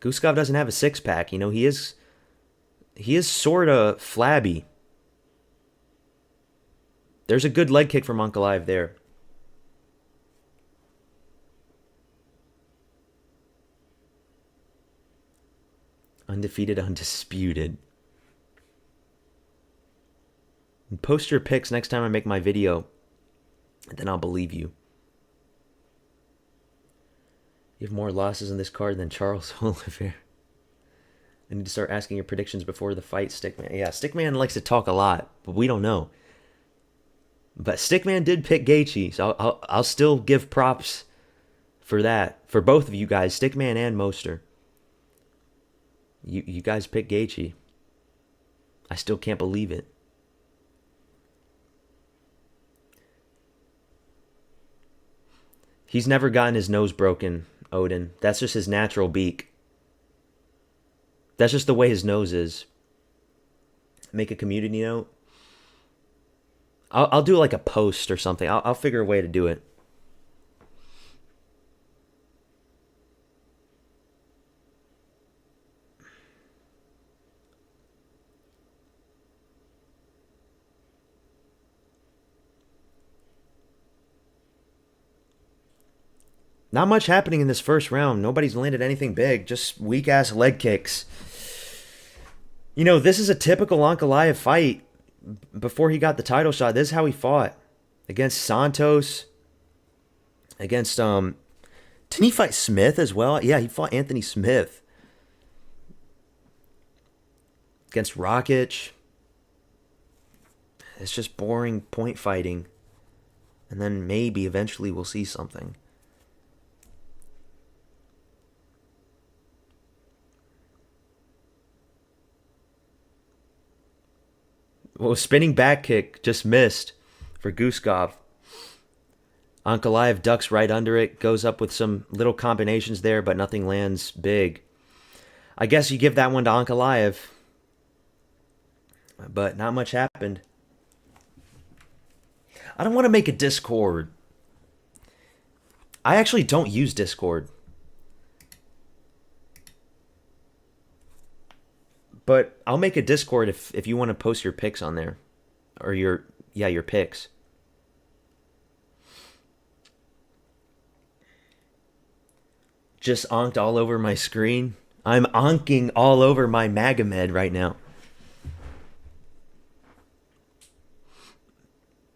Guskov doesn't have a 6-pack. You know, he is sort of flabby. There's a good leg kick from Ankalaev there. Undefeated, undisputed. And post your picks next time I make my video, and then I'll believe you. You have more losses in this card than Charles Oliveira. I need to start asking your predictions before the fight, Stickman. Yeah, Stickman likes to talk a lot, but we don't know. But Stickman did pick Gaethje, so I'll still give props for that. For both of you guys, Stickman and Moster. You guys picked Gaethje. I still can't believe it. He's never gotten his nose broken, Odin. That's just his natural beak. That's just the way his nose is. Make a community note. I'll do like a post or something. I'll figure a way to do it. Not much happening in this first round. Nobody's landed anything big. Just weak-ass leg kicks. You know, this is a typical Ankalaev fight. Before he got the title shot, this is how he fought against Santos, against didn't he fight Smith as well? Yeah, he fought Anthony Smith against Rakic. It's just boring point fighting. And then maybe eventually we'll see something. Well, spinning back kick just missed for Guskov. Ankalaev ducks right under it, goes up with some little combinations there, but nothing lands big. I guess you give that one to Ankalaev, but not much happened. I don't want to make a Discord. I actually don't use Discord. But I'll make a Discord if you want to post your picks on there. Or your picks. Just onked all over my screen. I'm onking all over my Magomed right now.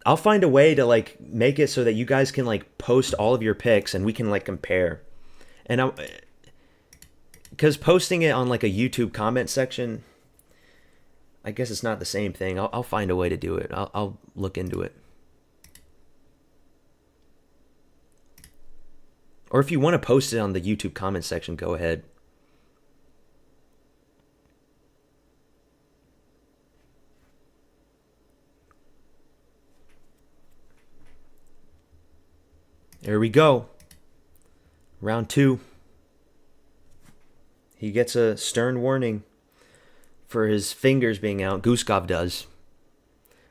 I'll find a way to like make it so that you guys can like post all of your picks and we can like compare. And I, because posting it on like a YouTube comment section, I guess it's not the same thing. I'll find a way to do it. I'll look into it. Or if you want to post it on the YouTube comment section, go ahead. There we go. Round 2. He gets a stern warning for his fingers being out. Guskov does.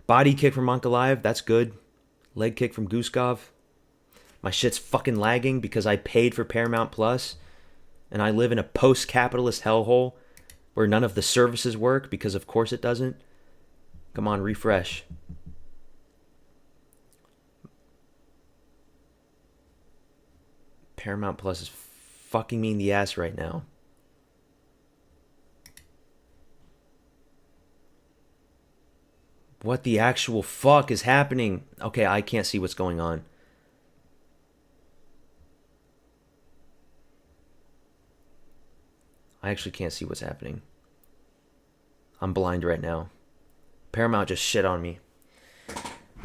Body kick from Ankalaev, that's good. Leg kick from Guskov. My shit's fucking lagging because I paid for Paramount Plus, and I live in a post-capitalist hellhole where none of the services work because of course it doesn't. Come on, refresh. Paramount Plus is fucking me in the ass right now. What the actual fuck is happening? Okay, I can't see what's going on. I actually can't see what's happening. I'm blind right now. Paramount just shit on me.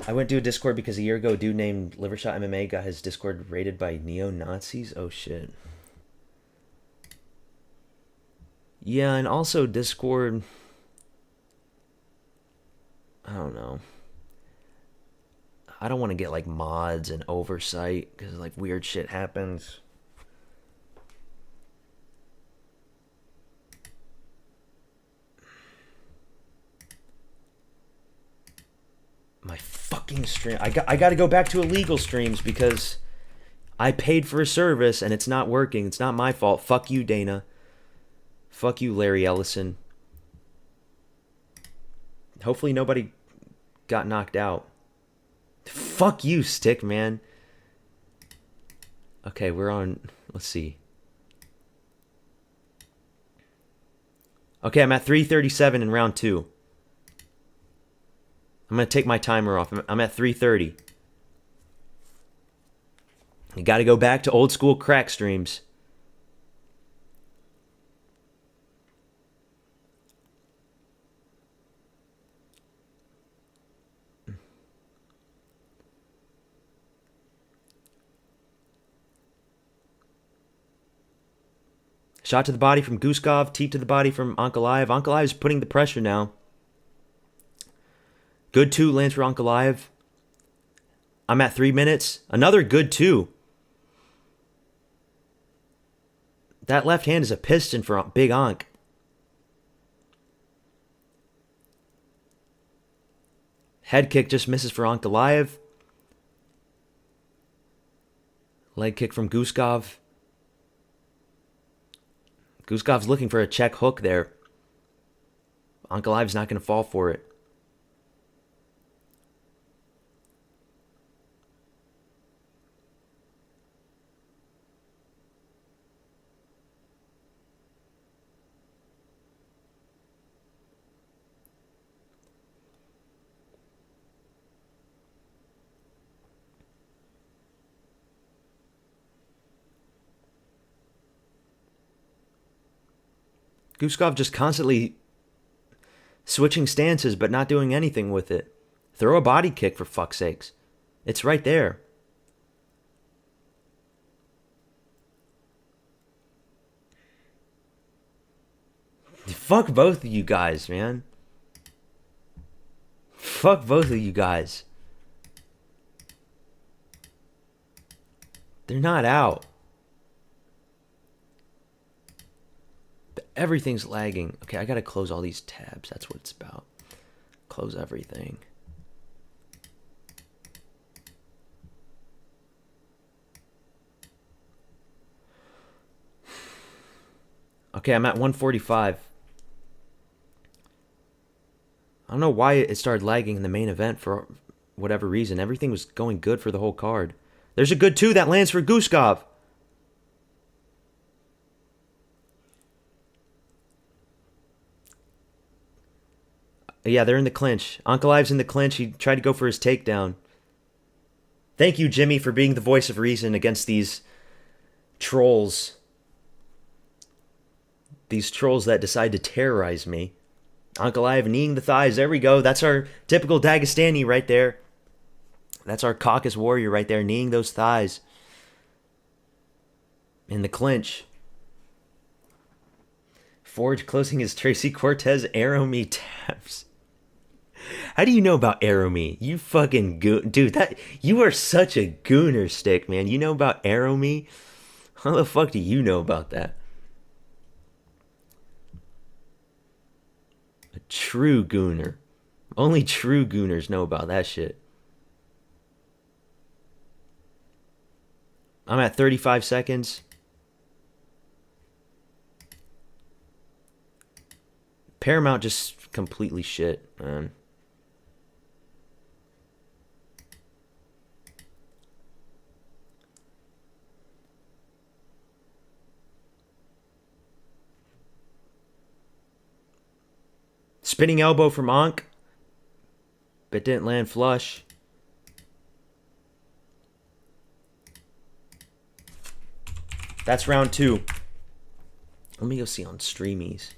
I went to a Discord because a year ago a dude named Livershot MMA got his Discord raided by neo-Nazis. Oh shit. Yeah, and also Discord, I don't know. I don't want to get like mods and oversight because like weird shit happens. My fucking stream. I got to go back to illegal streams because I paid for a service and it's not working. It's not my fault. Fuck you, Dana. Fuck you, Larry Ellison. Hopefully nobody got knocked out. Fuck you, Stick, man. Okay, we're on... Let's see. Okay, I'm at 337 in round 2. I'm going to take my timer off. I'm at 3:30. You got to go back to old school crack streams. Shot to the body from Guskov. Teep to the body from Ankalaev. Ankalaev is putting the pressure now. Good 2 lands for Ankalaev. I'm at 3 minutes. Another good 2. That left hand is a piston for Big Ank. Head kick just misses for Ankalaev. Leg kick from Guskov. Guskov's looking for a check hook there. Ankalaev's not going to fall for it. Guskov just constantly switching stances but not doing anything with it. Throw a body kick, for fuck's sakes. It's right there. Fuck both of you guys, man. Fuck both of you guys. They're not out. Everything's lagging. Okay, I gotta close all these tabs. That's what it's about. Close everything. Okay, I'm at 145. I don't know why it started lagging in the main event for whatever reason. Everything was going good for the whole card. There's a good 2 that lands for Guskov. Yeah, they're in the clinch. Ankalaev's in the clinch. He tried to go for his takedown. Thank you, Jimmy, for being the voice of reason against these trolls. These trolls that decide to terrorize me. Ankalaev kneeing the thighs. There we go. That's our typical Dagestani right there. That's our Caucasus warrior right there, kneeing those thighs. In the clinch. Forge closing his Tracy Cortez arrow me tabs. How do you know about arrow me? You fucking goon. Dude, you are such a gooner stick, man. You know about arrow me? How the fuck do you know about that? A true gooner. Only true gooners know about that shit. I'm at 35 seconds. Paramount just completely shit, man. Spinning elbow from Ankh. But didn't land flush. That's round 2. Let me go see on Streamies.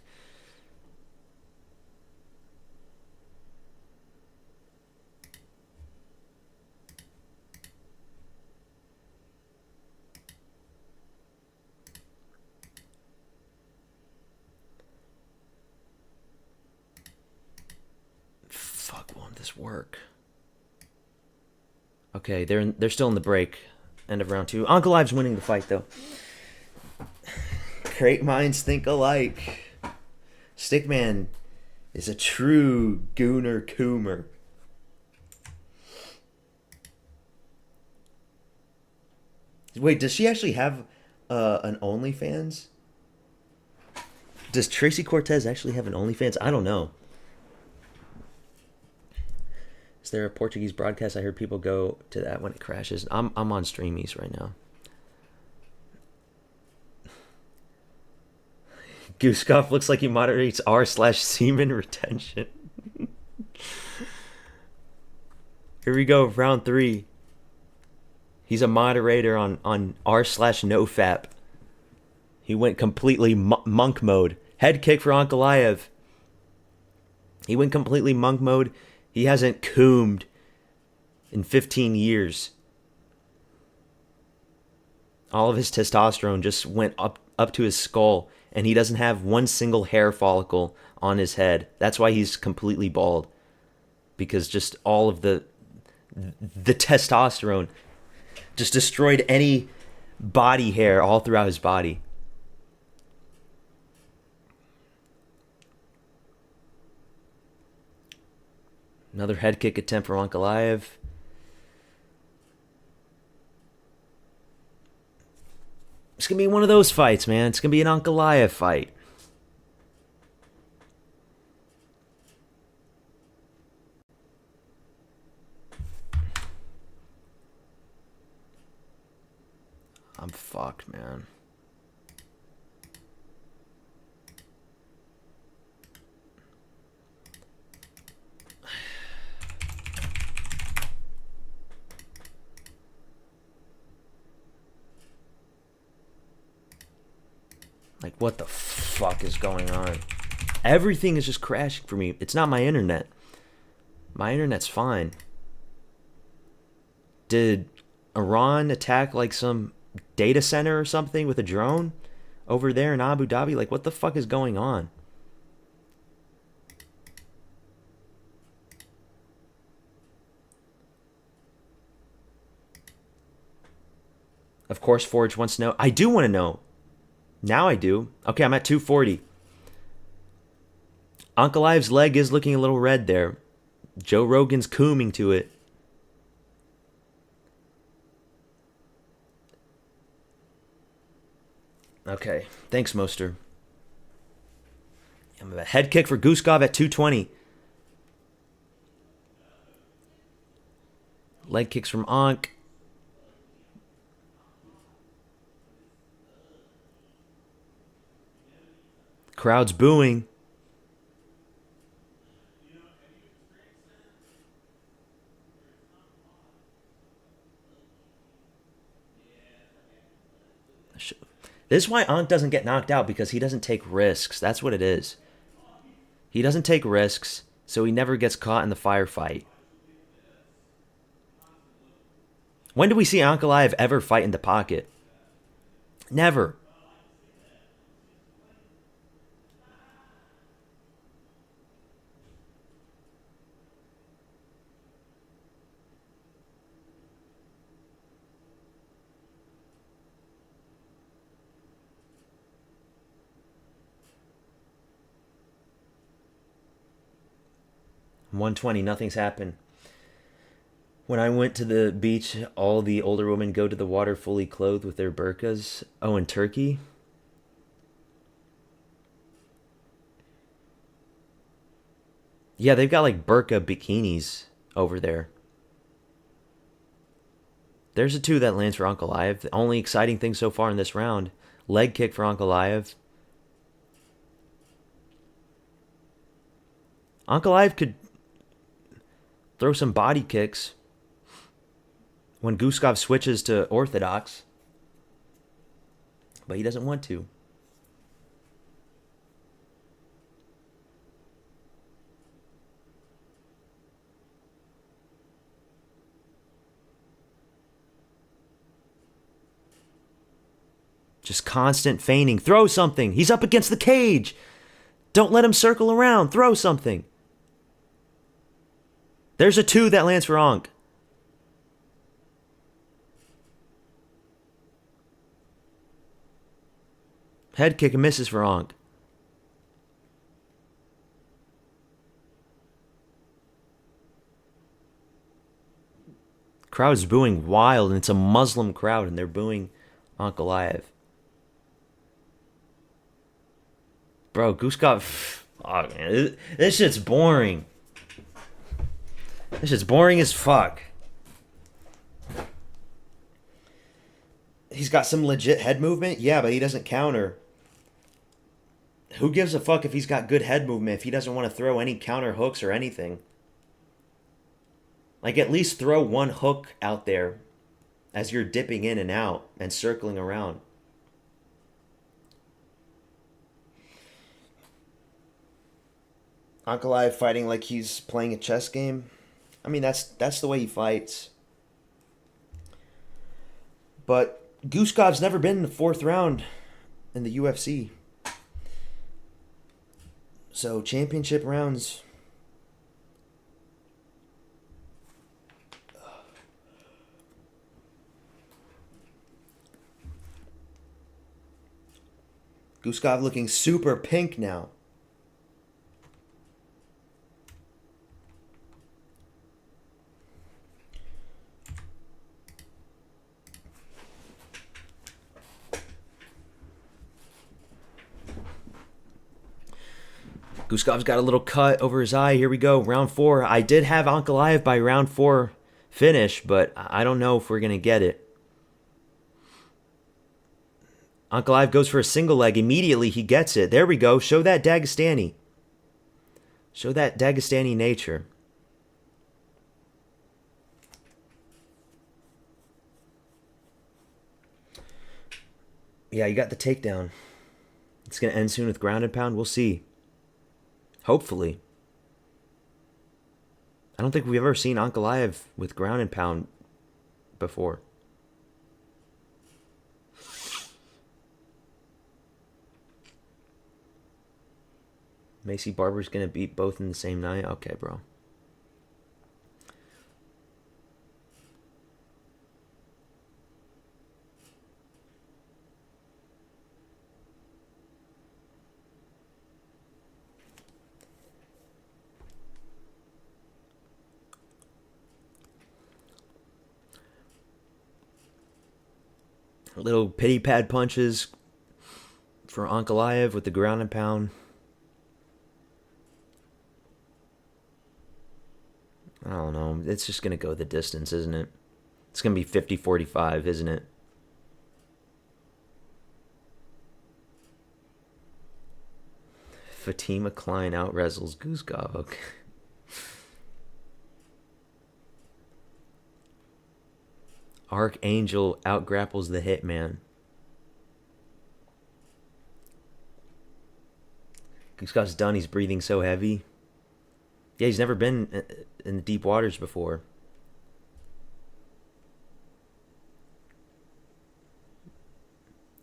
Fuck, won't this work? Okay, they're still in the break. End of round 2. Ankalaev's winning the fight though. Great minds think alike. Stickman is a true gooner coomer. Wait, does she actually have an OnlyFans? Does Tracy Cortez actually have an OnlyFans? I don't know. Is there a Portuguese broadcast? I heard people go to that when it crashes. I'm on Streamies right now. Guskov looks like he moderates r/semen retention. Here we go, round 3. He's a moderator on r/nofap. He went completely monk mode. Head kick for Ankalaev. He went completely monk mode. He hasn't coomed in 15 years. All of his testosterone just went up to his skull, and he doesn't have one single hair follicle on his head. That's why he's completely bald. Because just all of the testosterone just destroyed any body hair all throughout his body. Another head kick attempt for Ankalaev. It's going to be one of those fights, man. It's going to be an Ankalaev fight. I'm fucked, man. Like, what the fuck is going on? Everything is just crashing for me. It's not my internet. My internet's fine. Did Iran attack like some data center or something with a drone over there in Abu Dhabi? Like, what the fuck is going on? Of course, Forge wants to know. I do want to know. Now I do. Okay, I'm at 240. Ankalaev's leg is looking a little red there. Joe Rogan's cooming to it. Okay, thanks, Moster. I'm a head kick for Guskov at 220. Leg kicks from Ank. Crowd's booing. This is why Ank doesn't get knocked out, because he doesn't take risks. That's what it is. He doesn't take risks, so he never gets caught in the firefight. When do we see Ankalaev ever fight in the pocket? Never. I'm 120, nothing's happened. When I went to the beach, all the older women go to the water fully clothed with their burqas. Oh, in Turkey? Yeah, they've got like burqa bikinis over there. There's a 2 that lands for Ankalaev. The only exciting thing so far in this round. Leg kick for Ankalaev. Ankalaev could throw some body kicks when Guskov switches to orthodox, but he doesn't want to. Just constant feigning. Throw something. He's up against the cage. Don't let him circle around. Throw something. There's a 2 that lands for Ank. Head kick and misses for Ank. Crowd is booing wild, and it's a Muslim crowd, and they're booing Ankalaev. Bro, Guskov. Oh, man. This shit's boring. This shit's boring as fuck. He's got some legit head movement? Yeah, but he doesn't counter. Who gives a fuck if he's got good head movement if he doesn't want to throw any counter hooks or anything? Like, at least throw one hook out there as you're dipping in and out and circling around. Ankalaev fighting like he's playing a chess game. I mean, that's the way he fights. But Guskov's never been in the 4th round in the UFC. So, championship rounds. Guskov looking super pink now. Guskov's got a little cut over his eye. Here we go. Round 4. I did have Ankalaev by round 4 finish, but I don't know if we're going to get it. Ankalaev goes for a single leg. Immediately he gets it. There we go. Show that Dagestani. Show that Dagestani nature. Yeah, you got the takedown. It's going to end soon with ground and pound. We'll see. Hopefully. I don't think we've ever seen Ankalaev with ground and pound before. Macy Barber's going to beat both in the same night? Okay, bro. Little pity pad punches for Ankalaev with the ground and pound. I don't know. It's just going to go the distance, isn't it? It's going to be 50-45, isn't it? Fatima Klein out-wrestles Guskov. Okay. Archangel out-grapples the Hitman. Guskov's done. He's breathing so heavy. Yeah, he's never been in the deep waters before.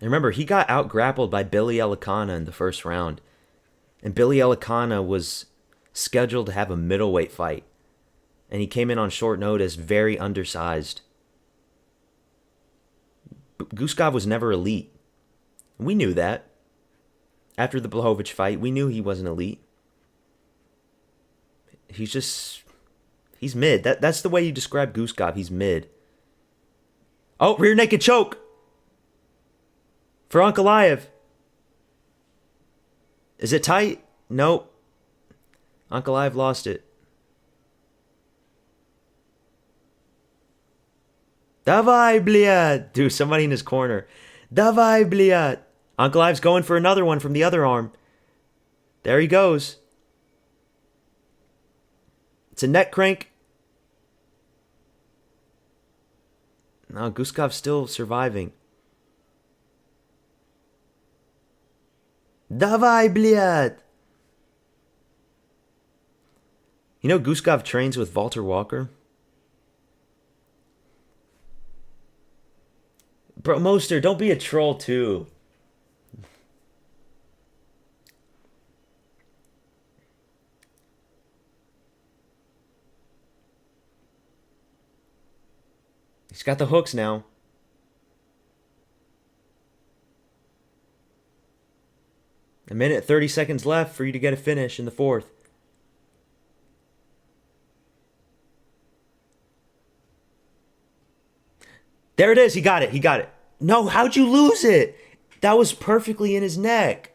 And remember, he got out-grappled by Billy Elikana in the first round. And Billy Elikana was scheduled to have a middleweight fight. And he came in on short notice, very undersized. Guskov was never elite. We knew that. After the Blachowicz fight, we knew he wasn't elite. He's mid. That's the way you describe Guskov. He's mid. Oh, rear naked choke for Ankalaev. Is it tight? Nope. Ankalaev lost it. Davai, bliad. Dude, somebody in his corner. Davai, bliad. Ankalaev's going for another one from the other arm. There he goes. It's a neck crank. No, Guskov's still surviving. Davai, bliad. You know Guskov trains with Walter Walker? Bro, Moster, don't be a troll too. He's got the hooks now. A minute, 30 seconds left for you to get a finish in the fourth. There it is. He got it. He got it. No, how'd you lose it? That was perfectly in his neck.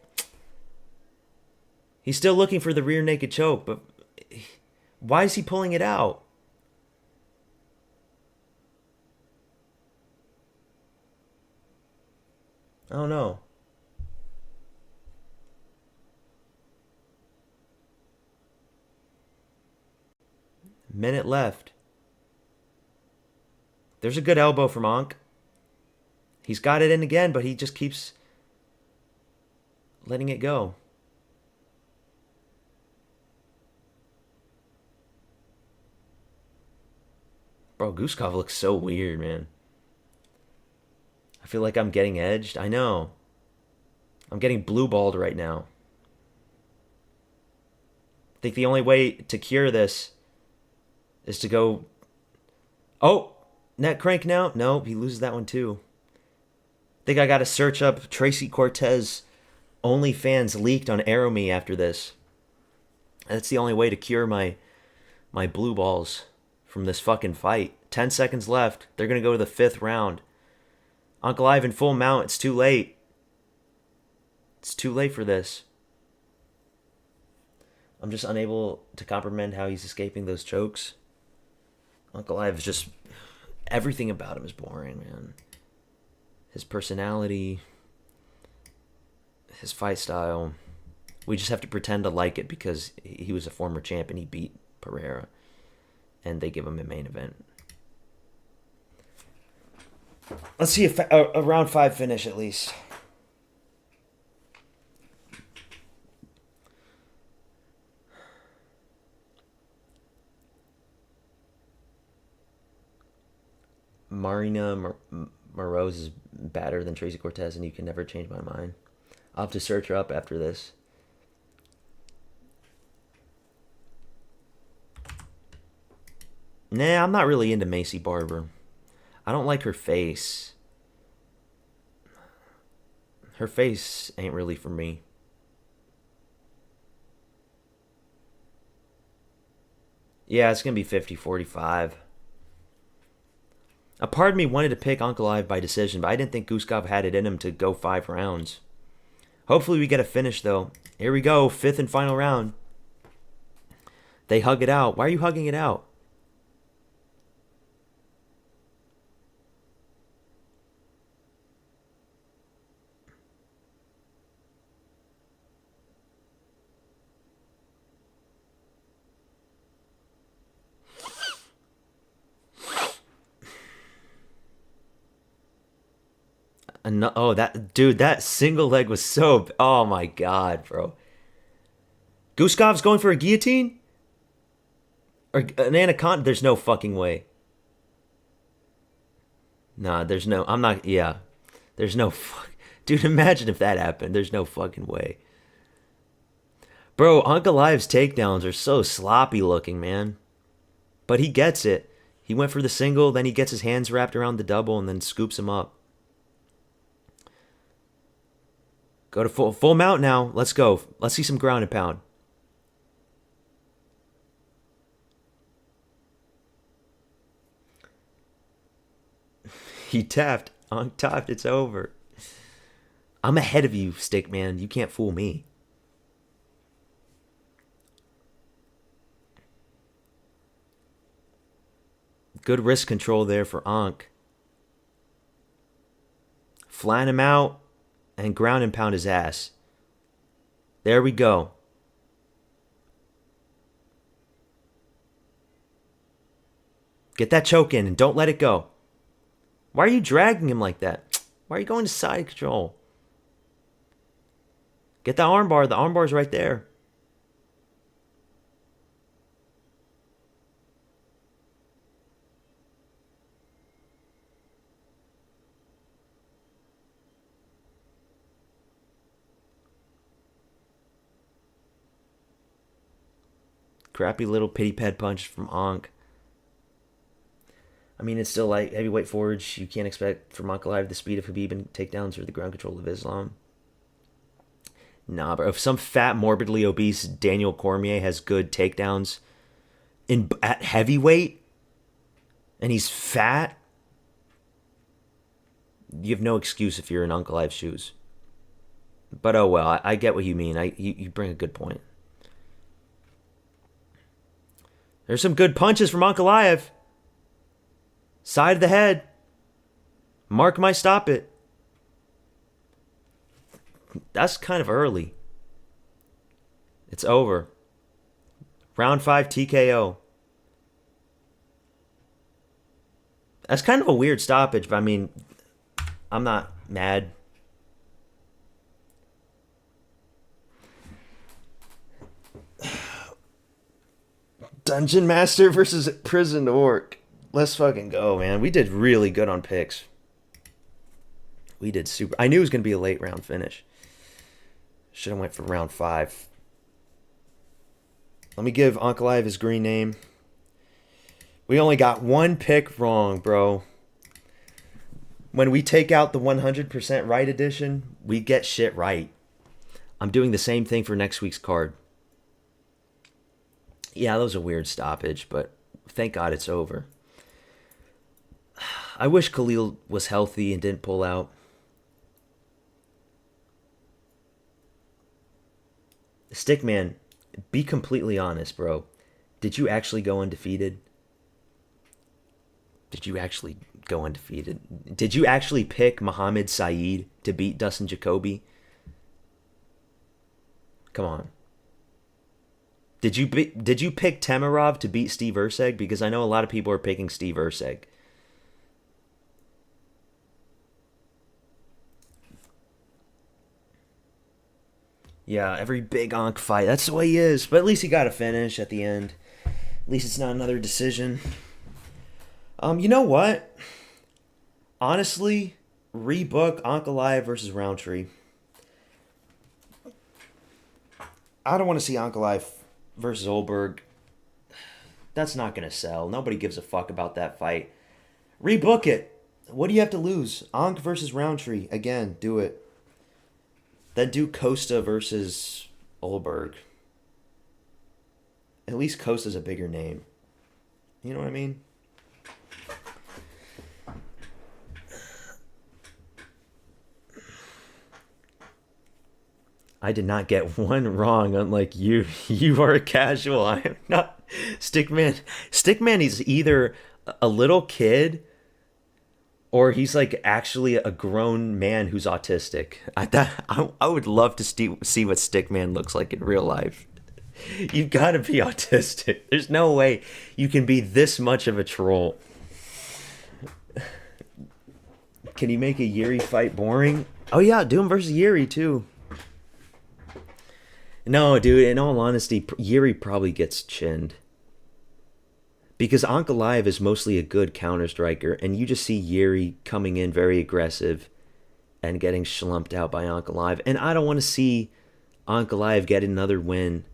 He's still looking for the rear naked choke, but why is he pulling it out? I don't know. Minute left. There's a good elbow from Ankh. He's got it in again, but he just keeps letting it go. Bro, Guskov looks so weird, man. I feel like I'm getting edged. I know. I'm getting blue-balled right now. I think the only way to cure this is to go... Oh! Neck crank now? Nope, he loses that one too. I think I gotta search up Tracy Cortez OnlyFans leaked on AeroMe after this. That's the only way to cure my blue balls from this fucking fight. 10 seconds left. They're gonna go to the 5th round. Ankalaev in full mount. It's too late. It's too late for this. I'm just unable to comprehend how he's escaping those chokes. Ankalaev is just... Everything about him is boring, man. His personality, his fight style. We just have to pretend to like it because he was a former champ and he beat Pereira. And they give him a main event. Let's see a round 5 finish at least. Marina Moroz is better than Tracy Cortez, and you can never change my mind. I'll have to search her up after this. Nah, I'm not really into Macy Barber. I don't like her face. Her face ain't really for me. Yeah, it's going to be 50-45. A part of me wanted to pick Ankalaev by decision, but I didn't think Guskov had it in him to go 5 rounds. Hopefully we get a finish, though. Here we go, 5th and final round. They hug it out. Why are you hugging it out? Oh, that single leg was so... Oh, my God, bro. Guskov's going for a guillotine? Or an anaconda? There's no fucking way. Nah, there's no... I'm not... Yeah. There's no... Dude, imagine if that happened. There's no fucking way. Bro, Ankalaev's takedowns are so sloppy looking, man. But he gets it. He went for the single, then he gets his hands wrapped around the double, and then scoops him up. Go to full mount now. Let's go. Let's see some ground and pound. He tapped. On tapped. It's over. I'm ahead of you, Stickman. You can't fool me. Good wrist control there for Ankh. Flying him out. And ground and pound his ass. There we go. Get that choke in and don't let it go. Why are you dragging him like that? Why are you going to side control? Get the armbar. The armbar's right there. Crappy little pity pad punch from Ankh. I mean, it's still like heavyweight forge. You can't expect from Ankalaev the speed of Khabib and takedowns or the ground control of Islam. Nah, bro. If some fat, morbidly obese Daniel Cormier has good takedowns at heavyweight, and he's fat, you have no excuse if you're in Ankalaev's shoes. But oh well, I get what you mean. You bring a good point. There's some good punches from Ankalaev. Side of the head. Mark might stop it. That's kind of early. It's over. Round 5 TKO. That's kind of a weird stoppage, but I mean, I'm not mad. Dungeon Master versus Prison Orc. Let's fucking go, man. We did really good on picks. We did super. I knew it was going to be a late round finish. Should have went for round 5. Let me give Ankalaev his green name. We only got one pick wrong, bro. When we take out the 100% right edition, we get shit right. I'm doing the same thing for next week's card. Yeah, that was a weird stoppage, but thank God it's over. I wish Khalil was healthy and didn't pull out. Stickman, be completely honest, bro. Did you actually go undefeated? Did you actually go undefeated? Did you actually pick Muhammad Saeed to beat Dustin Jacoby? Come on. Did you pick Temirov to beat Steve Erceg? Because I know a lot of people are picking Steve Erceg. Yeah, every big Ankh fight. That's the way he is. But at least he got a finish at the end. At least it's not another decision. You know what? Honestly, rebook Ankalaev versus Roundtree. I don't want to see Ankalaev versus Olberg. That's not going to sell. Nobody gives a fuck about that fight. Rebook it. What do you have to lose? Ank versus Roundtree. Again, do it. Then do Costa versus Olberg. At least Costa's a bigger name. You know what I mean? I did not get one wrong, unlike you. You are a casual. I am not. Stickman. Stickman is either a little kid or he's like actually a grown man who's autistic. I would love to see what Stickman looks like in real life. You've got to be autistic. There's no way you can be this much of a troll. Can you make a Yuri fight boring? Oh yeah, do him versus Yuri too. No, dude, in all honesty, Yuri probably gets chinned. Because Ankalaev is mostly a good counter striker, and you just see Yuri coming in very aggressive and getting schlumped out by Ankalaev. And I don't want to see Ankalaev get another win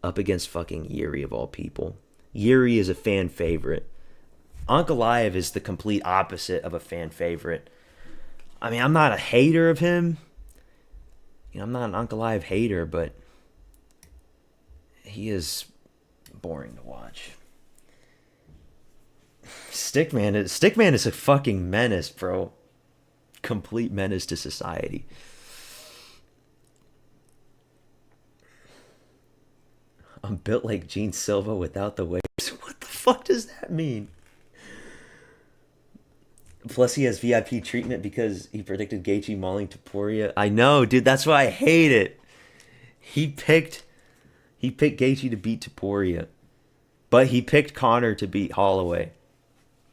up against fucking Yuri of all people. Yuri is a fan favorite. Ankalaev is the complete opposite of a fan favorite. I mean, I'm not a hater of him. You know, I'm not an Ankalaev hater, but he is boring to watch. Stickman is a fucking menace, bro. Complete menace to society. I'm built like Gene Silva without the waves. What the fuck does that mean? Plus he has VIP treatment because he predicted Gaethje mauling Topuria. I know, dude. That's why I hate it. He picked Gaethje to beat Topuria, but he picked Conor to beat Holloway.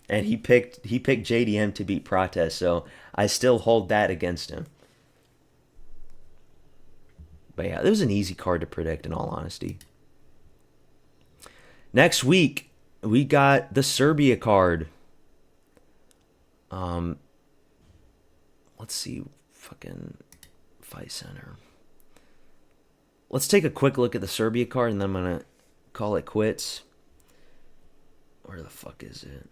And he picked JDM to beat Prates, so I still hold that against him. But yeah, it was an easy card to predict, in all honesty. Next week, we got the Serbia card. Let's see, fucking Fight Center. Let's take a quick look at the Serbia card, and then I'm gonna call it quits. Where the fuck is it?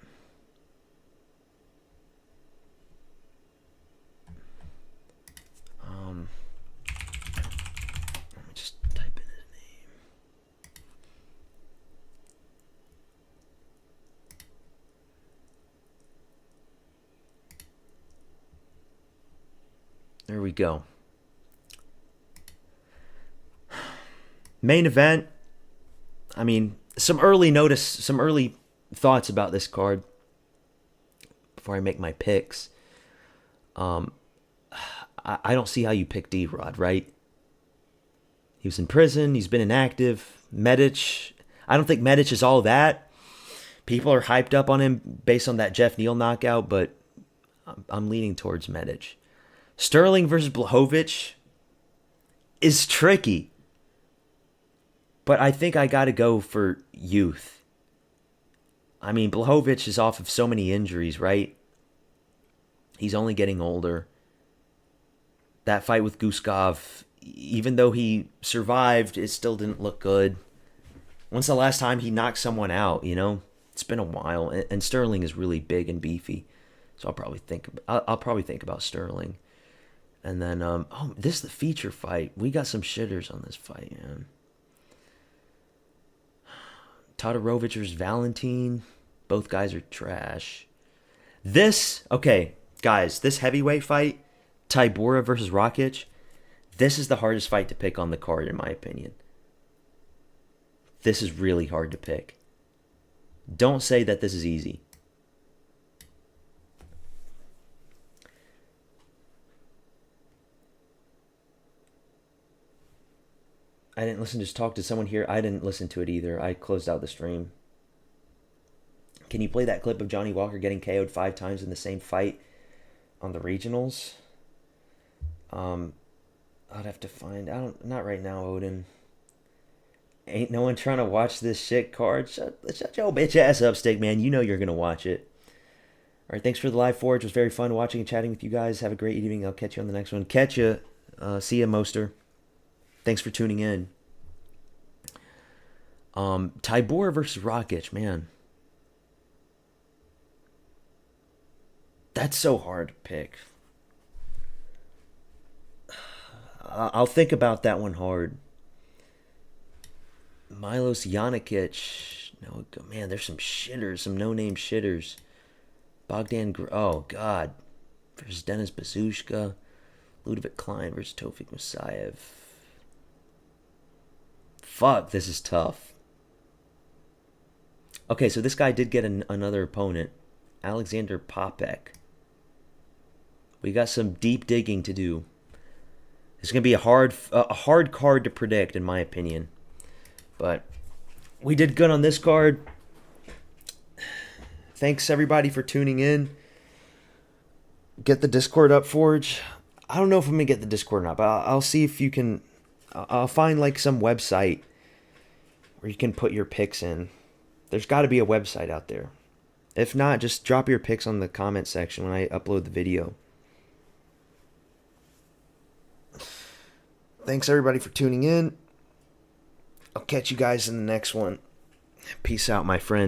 Let me just type in his name. There we go. Main event. I mean, some early thoughts about this card before I make my picks. I don't see how you pick D-Rod, right? He was in prison. He's been inactive. Medic. I don't think Medic is all that. People are hyped up on him based on that Jeff Neal knockout, but I'm leaning towards Medic. Sterling versus Blachowicz is tricky. But I think I got to go for youth. I mean, Blachowicz is off of so many injuries, right? He's only getting older. That fight with Guskov, even though he survived, it still didn't look good. When's the last time he knocked someone out, you know? It's been a while. And Sterling is really big and beefy. So I'll probably think about Sterling. And then, this is the feature fight. We got some shitters on this fight, man. Todorovic versus Valentin. Both guys are trash. Okay, guys, this heavyweight fight, Tybura versus Rakic, this is the hardest fight to pick on the card, in my opinion. This is really hard to pick. Don't say that this is easy. I didn't listen, just talk to someone here. I didn't listen to it either. I closed out the stream. Can you play that clip of Johnny Walker getting KO'd 5 times in the same fight on the regionals? I'd have to find. Not right now, Odin. Ain't no one trying to watch this shit card. Shut your bitch ass up, Stick Man. You know you're gonna watch it. All right, thanks for the live Forge. It was very fun watching and chatting with you guys. Have a great evening. I'll catch you on the next one. Catch you. See you, Moster. Thanks for tuning in. Tybor versus Rakic, man. That's so hard to pick. I'll think about that one hard. Milos Janikic. No, man, there's some shitters, some no-name shitters. Oh, God. Versus Denis Bazushka. Ludovic Klein versus Tofik Musayev. Fuck, this is tough. Okay, so this guy did get another opponent. Alexander Popek. We got some deep digging to do. It's going to be a hard card to predict, in my opinion. But we did good on this card. Thanks, everybody, for tuning in. Get the Discord up, Forge. I don't know if I'm going to get the Discord or not, but I'll see if you can... I'll find, like, some website where you can put your picks in. There's got to be a website out there. If not, just drop your picks on the comment section when I upload the video. Thanks, everybody, for tuning in. I'll catch you guys in the next one. Peace out, my friends.